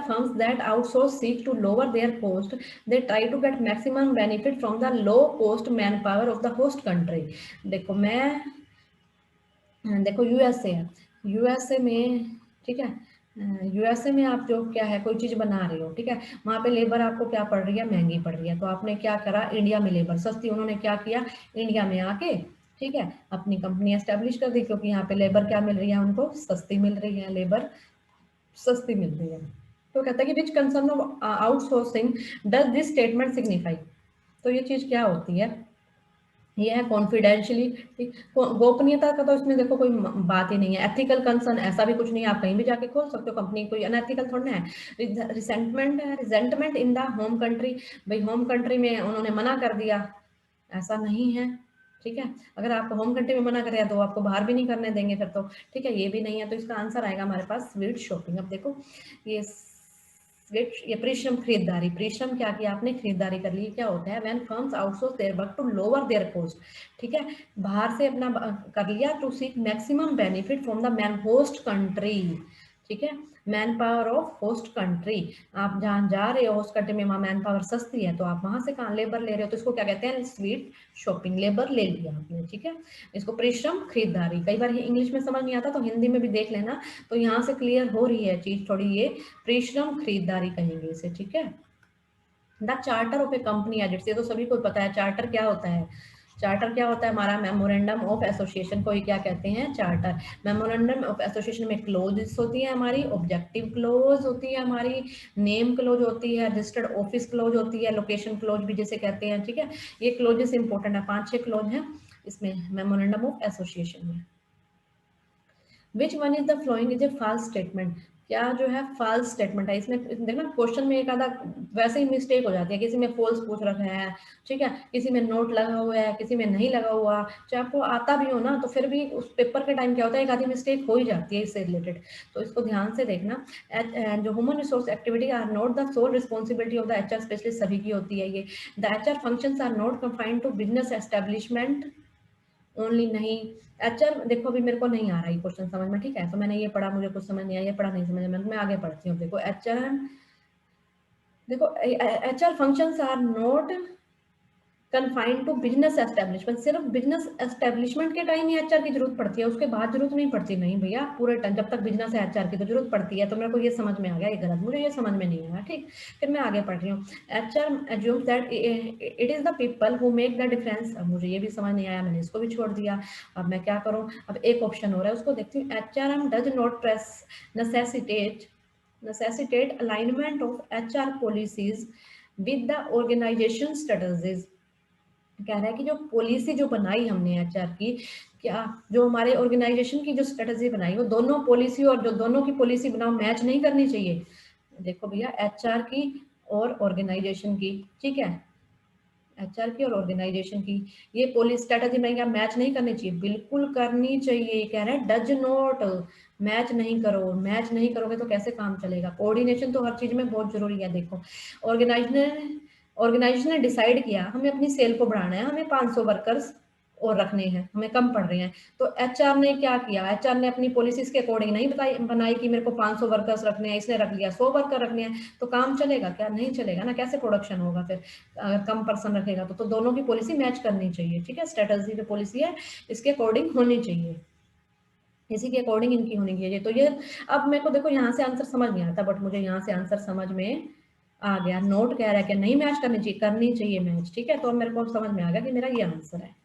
firms that outsource seek to lower their cost, they try to get maximum benefit from the low cost man power of the host country. देखो देखो यूएसए है, यूएसए में, ठीक है, यूएसए में आप जो क्या है कोई चीज बना रहे हो, ठीक है, वहां पे लेबर आपको क्या पड़ रही है, महंगी पड़ रही है, तो आपने क्या करा, इंडिया में लेबर सस्ती, उन्होंने क्या किया, इंडिया में आके, ठीक है, अपनी कंपनी एस्टेब्लिश कर दी, क्योंकि यहाँ पे लेबर क्या मिल रही है उनको, सस्ती मिल रही है, लेबर सस्ती मिल रही है। तो कहता है कि which concern of outsourcing does this statement signify, तो ये चीज क्या होती है, ये है कॉन्फिडेंशियली, गोपनीयता का तो इसमें देखो कोई बात ही नहीं है। एथिकल कंसर्न ऐसा भी कुछ नहीं है, आप कहीं भी जाके खोल सकते हो कंपनी, कोई अनएथिकल थोड़ा है। रिसेंटमेंट है, resentment in the home country, भाई होम कंट्री में उन्होंने मना कर दिया, ऐसा नहीं है, ठीक है, अगर आप होम कंट्री में मना करें तो आपको बाहर भी नहीं करने देंगे फिर तो, ठीक है, ये भी नहीं है, तो इसका आंसर आएगा हमारे पास स्वीट शॉपिंग। अब देखो ये ये परिश्रम खरीदारी, परिश्रम क्या किया आपने, खरीदारी कर ली, क्या होता है, when firms outsource their work to lower their cost, ठीक है, बाहर से अपना कर लिया to seek maximum benefit from the man host country, ठीक है, man power of host country, आप जहाँ जा रहे हो होस्ट कंट्री में वहाँ मैन पावर सस्ती है, तो आप वहां से कहाँ लेबर ले रहे हो, तो इसको क्या कहते हैं, स्वीट शॉपिंग, लेबर ले लिया आपने, ठीक है, इसको परिश्रम खरीदारी, कई बार ये इंग्लिश में समझ नहीं आता तो हिंदी में भी देख लेना, तो यहाँ से क्लियर हो रही है चीज थोड़ी, ये परिश्रम खरीदारी कहेंगे इसे, ठीक है। The charter of a company as its, ये तो सभी को पता है, चार्टर क्या होता है, चार्टर क्या होता है हमारा, मेमोरेंडम ऑफ एसोसिएशन को ही क्या कहते हैं, चार्टर। मेमोरेंडम ऑफ एसोसिएशन में क्लोज होती है हमारी, ऑब्जेक्टिव क्लोज होती है हमारी, नेम क्लोज होती है, रजिस्टर्ड ऑफिस क्लोज होती है, लोकेशन क्लोज भी जिसे कहते हैं, ठीक है, ये क्लोजेस इंपॉर्टेंट है, 5-6 क्लोज हैं इसमें मेमोरेंडम ऑफ एसोसिएशन में। Which one is the following is a false statement, क्या जो है फॉल्स स्टेटमेंट है, इसमें देखना क्वेश्चन में एक आधा वैसे ही मिस्टेक हो जाती है, किसी में फॉल्स पूछ रखा है, ठीक है, किसी में नोट लगा हुआ है, किसी में नहीं लगा हुआ, चाहे आपको आता भी हो ना तो फिर भी उस पेपर के टाइम क्या होता है, एक आधी मिस्टेक हो ही जाती है इससे रिलेटेड, तो इसको ध्यान से देखना। जो human resource activity are not the sole responsibility of the HR specialist, सभी की होती है ये, the HR functions are not confined to business establishment only, नहीं, एचआर देखो अभी मेरे को नहीं आ रहा है क्वेश्चन समझ में, ठीक है, तो मैंने ये पढ़ा, मुझे कुछ समझ नहीं आया, ये पढ़ा नहीं समझ में, मैं आगे पढ़ती हूँ। देखो एचआर, देखो HR functions are not confined to business establishment, सिर्फ बिजनेस एस्टेब्लिशमेंट के टाइम ही एचआर की जरूरत पड़ती है, उसके बाद जरूरत नहीं पड़ती, नहीं भैया, पूरे टाइम जब तक बिजनेस है एचआर की तो जरूरत पड़ती है, तो मेरे को ये समझ में आ गया, ये गलत, मुझे ये समझ में नहीं आया, ठीक, फिर मैं आगे पढ़ रही हूँ। HR assumes that it is the people who make the difference, अब मुझे ये भी समझ नहीं आया, मैंने इसको भी छोड़ दिया, अब मैं क्या करूँ, अब एक ऑप्शन हो रहा है उसको देखती हूँ, HRM does not press necessitate alignment of HR policies with the organization strategies, कह रहा है कि जो पॉलिसी जो बनाई हमने एचआर की, क्या जो हमारे ऑर्गेनाइजेशन की जो स्ट्रेटजी बनाई वो दोनों पॉलिसी और जो दोनों की पॉलिसी बनाओ मैच नहीं करनी चाहिए, देखो भैया एचआर की और ऑर्गेनाइजेशन की, ठीक है, एचआर की और ऑर्गेनाइजेशन की ये पॉलिसी स्ट्रेटजी में क्या मैच नहीं करनी चाहिए, बिल्कुल करनी चाहिए, कह रहे हैं डज नॉट, मैच नहीं करो, मैच नहीं करोगे तो कैसे काम चलेगा, कोऑर्डिनेशन तो हर चीज में बहुत जरूरी है। देखो ऑर्गेनाइजेशन ने डिसाइड किया हमें अपनी सेल को बढ़ाना है, हमें 500 वर्कर्स और रखने हैं, हमें कम पड़ रहे हैं, तो एचआर ने क्या किया, एचआर ने अपनी पॉलिसीज के अकॉर्डिंग नहीं बनाई कि मेरे को 500 वर्कर्स रखने हैं, इसने रख लिया 100 वर्कर रखने हैं, तो काम चलेगा क्या, नहीं चलेगा ना, कैसे प्रोडक्शन होगा फिर, अगर कम पर्सन रखेगा तो दोनों की पॉलिसी मैच करनी चाहिए, ठीक है, स्ट्रेटजी जो पॉलिसी है इसके अकॉर्डिंग होनी चाहिए, इसी के अकॉर्डिंग इनकी होनी चाहिए, तो ये अब मेरे को देखो यहाँ से आंसर समझ नहीं आता, बट मुझे यहाँ से आंसर समझ में आ गया, नोट कह रहा है कि नहीं मैच करनी चाहिए मैच, ठीक है, तो अब मेरे को समझ में आ गया कि मेरा ये आंसर है।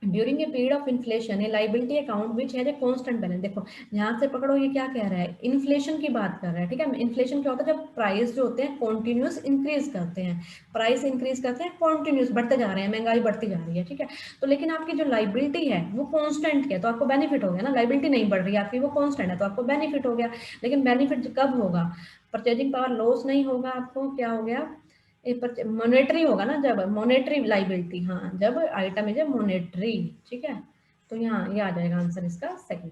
During a period of inflation a liability account which has a constant balance, देखो यहाँ से पकड़ो ये क्या कह रहा है, इन्फ्लेशन की बात कर रहा है, ठीक है, इन्फ्लेशन क्या होता है, जब प्राइस जो होते हैं कॉन्टिन्यूस इंक्रीज करते हैं, प्राइस इंक्रीज करते हैं, कॉन्टिन्यूस बढ़ते जा रहे हैं, महंगाई बढ़ती जा रही है, ठीक है, तो लेकिन आपकी जो लाइबिलिटी है वो कॉन्स्टेंट है, तो आपको बेनिफिट हो गया ना, लाइबिलिटी नहीं बढ़ रही है आपकी, वो कॉन्स्टेंट है तो आपको बेनिफिट हो गया, लेकिन बेनिफिट कब होगा, परचेजिंग पावर लॉस नहीं होगा आपको, क्या हो गया, मॉनेटरी होगा ना, जब मॉनेटरी लाइबिलिटी, हाँ जब आइटम इज ए मॉनेटरी, ठीक है, तो यहाँ ये आ जाएगा आंसर इसका second.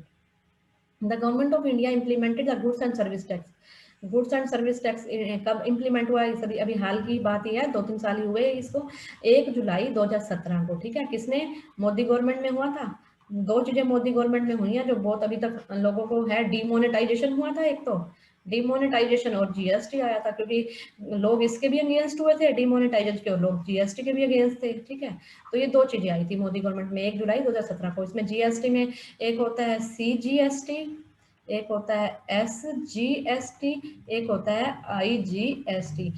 The government of India implemented the goods and service tax. Goods and service tax कब इम्प्लीमेंट हुआ है? सभी अभी हाल की बात ही है, 2-3 साल ही हुए इसको। 1 जुलाई 2017 को, ठीक है। किसने? मोदी गवर्नमेंट में हुआ था। दो चीजें मोदी गवर्नमेंट में हुई हैं जो बहुत अभी तक लोगों को है। डिमोनेटाइजेशन हुआ था एक तो, डिमोनेटाइजेशन, और जीएसटी आया था, क्योंकि लोग इसके भी अगेंस्ट हुए थे डिमोनेटाइजेशन के, और लोग जीएसटी के भी अगेंस्ट थे, ठीक है। तो ये दो चीजें आई थी मोदी गवर्नमेंट में 1 जुलाई 2017 को। इसमें जीएसटी में एक होता है सीजीएसटी, एक होता है एसजीएसटी, एक होता है आईजीएसटी।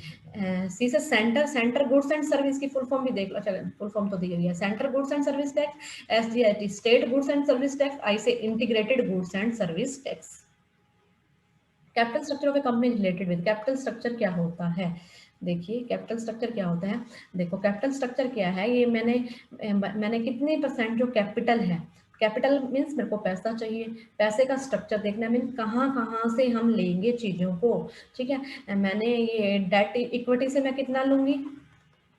सी से centre, centre goods and service की फुल फॉर्म भी देख लो। चलो फुल फॉर्म तो दी हुई है, centre goods and service tax. SGST state goods and service tax. I से integrated goods and service tax. Capital structure of a company related with. Capital structure क्या होता है? देखिए कैपिटल स्ट्रक्चर क्या होता है। देखो कैपिटल स्ट्रक्चर क्या है, ये मैंने कितने परसेंट जो कैपिटल है, कैपिटल मीन्स मेरे को पैसा चाहिए, पैसे का स्ट्रक्चर देखना मीन्स कहाँ कहाँ से हम लेंगे चीज़ों को, ठीक है। मैंने ये डेट इक्विटी से मैं कितना लूंगी,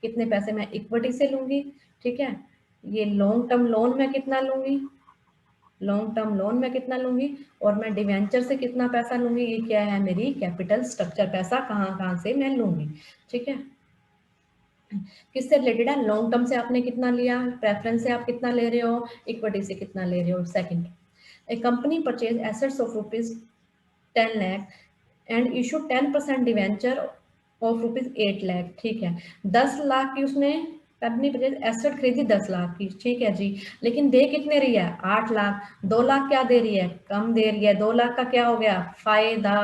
कितने पैसे मैं इक्विटी से लूंगी, ठीक है। ये लॉन्ग टर्म लोन में कितना लूंगी, लॉन्ग टर्म लोन में कितना लूंगी, और मैं डिवेंचर से कितना पैसा लूंगी। ये क्या है? मेरी कैपिटल स्ट्रक्चर, पैसा कहाँ कहाँ से मैं लूंगी, ठीक है। किससे रिलेटेड है? लॉन्ग टर्म से आपने कितना लिया, प्रेफरेंस से आप कितना ले रहे हो, इक्विटी से कितना ले रहे हो। Second, A company purchase assets of rupees 10 lakh and issue 10% debenture of rupees 8 lakh, ठीक है। 10 लाख की उसने कंपनी एसेट खरीदी 10 लाख की, ठीक है जी। लेकिन दे कितने रही है? 8 लाख। 2 लाख क्या दे रही है? कम दे रही है। 2 लाख का क्या हो गया? फायदा।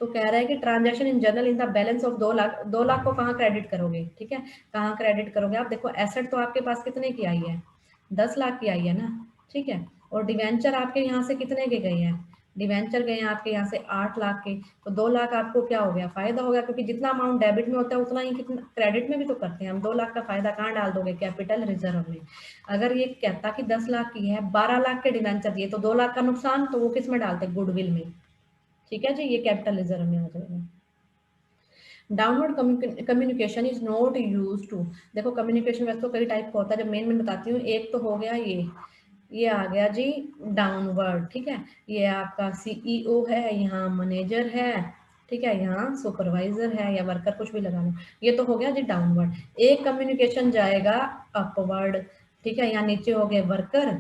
तो कह रहा है कि transaction in general in the balance of 2 lakh. 2 lakh को कहाँ क्रेडिट करोगे, ठीक है, कहाँ क्रेडिट करोगे आप? देखो एसेट तो आपके पास कितने की आई है? 10 लाख की आई है ना, ठीक है। और डिवेंचर आपके यहाँ से कितने के गए हैं? डिवेंचर गए हैं आपके यहाँ से 8 लाख के। तो 2 लाख आपको क्या हो गया? फायदा हो गया, क्योंकि जितना अमाउंट डेबिट में होता है उतना ही कितना क्रेडिट में भी तो करते हैं हम। 2 लाख का फायदा कहाँ डाल दोगे? कैपिटल रिजर्व में। अगर ये कहता कि 10 लाख की है, 12 लाख के डिवेंचर दिए, तो 2 लाख का नुकसान, तो वो किस में डालते? गुडविल में, ठीक है जी। ये कैपिटल रिजर्व में आ जाएगा। Downward communication is not use to. देखो कम्युनिकेशन वैसे तो कई टाइप का होता है, जब मेन बताती हूँ। एक तो हो गया ये आ गया जी डाउनवर्ड, ठीक है। ये आपका सीईओ है, यहाँ मैनेजर है, ठीक है, यहाँ सुपरवाइजर है या वर्कर, कुछ भी लगा लो। ये तो हो गया जी डाउनवर्ड। एक कम्युनिकेशन जाएगा अपवर्ड, ठीक है। यहाँ नीचे हो गए वर्कर,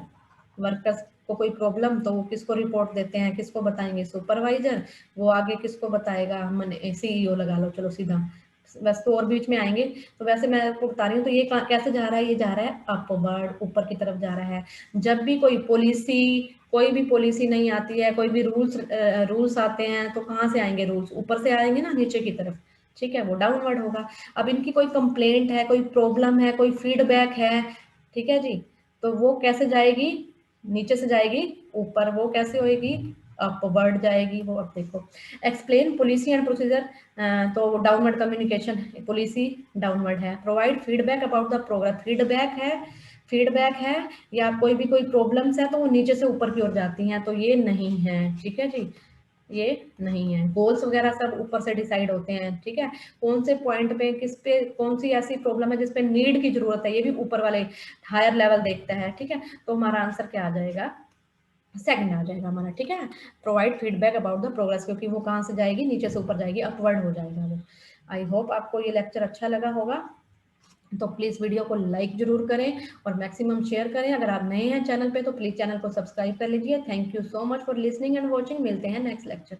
वर्कर्स को कोई प्रॉब्लम तो वो किसको रिपोर्ट देते हैं, किसको बताएंगे? सुपरवाइजर। वो आगे किसको बताएगा? मैंने सीईओ लगा लो, चलो सीधा। वैसे तो और बीच में आएंगे, तो वैसे मैं आपको बता रही हूँ। तो ये कैसे जा रहा है? ये जा रहा है अपवर्ड, ऊपर की तरफ जा रहा है। जब भी कोई भी पॉलिसी नहीं आती है, कोई भी रूल्स आते हैं, तो कहाँ से आएंगे रूल्स? ऊपर से आएंगे ना, नीचे की तरफ, ठीक है। वो डाउनवर्ड होगा। अब इनकी कोई कंप्लेंट है, कोई प्रॉब्लम है, कोई फीडबैक है, ठीक है जी, तो वो कैसे जाएगी? नीचे से जाएगी ऊपर। वो कैसे होएगी? अपवर्ड जाएगी वो। अब देखो एक्सप्लेन पॉलिसी एंड प्रोसीजर, तो डाउनवर्ड कम्युनिकेशन, पॉलिसी डाउनवर्ड है। Provide feedback about the program, feedback है या कोई प्रॉब्लम्स है, तो वो नीचे से ऊपर की ओर जाती हैं, तो ये नहीं है, ठीक है जी, ये नहीं है। गोल्स वगैरह सब ऊपर से डिसाइड होते हैं, ठीक है। कौन से पॉइंट पे किस पे कौन सी ऐसी प्रॉब्लम है जिसपे नीड की जरूरत है, ये भी ऊपर वाले हायर लेवल देखता है, ठीक है। तो हमारा आंसर क्या आ जाएगा? सेकंड आ जाएगा हमारा, ठीक है। Provide feedback about the progress, क्योंकि वो कहाँ से जाएगी? नीचे से ऊपर जाएगी, अपवर्ड हो जाएगा वो। आई होप आपको ये लेक्चर अच्छा लगा होगा। तो प्लीज़ वीडियो को लाइक जरूर करें और मैक्सिमम शेयर करें। अगर आप नए हैं चैनल पे तो प्लीज़ चैनल को सब्सक्राइब कर लीजिए। Thank you so much for listening and watching. मिलते हैं नेक्स्ट लेक्चर।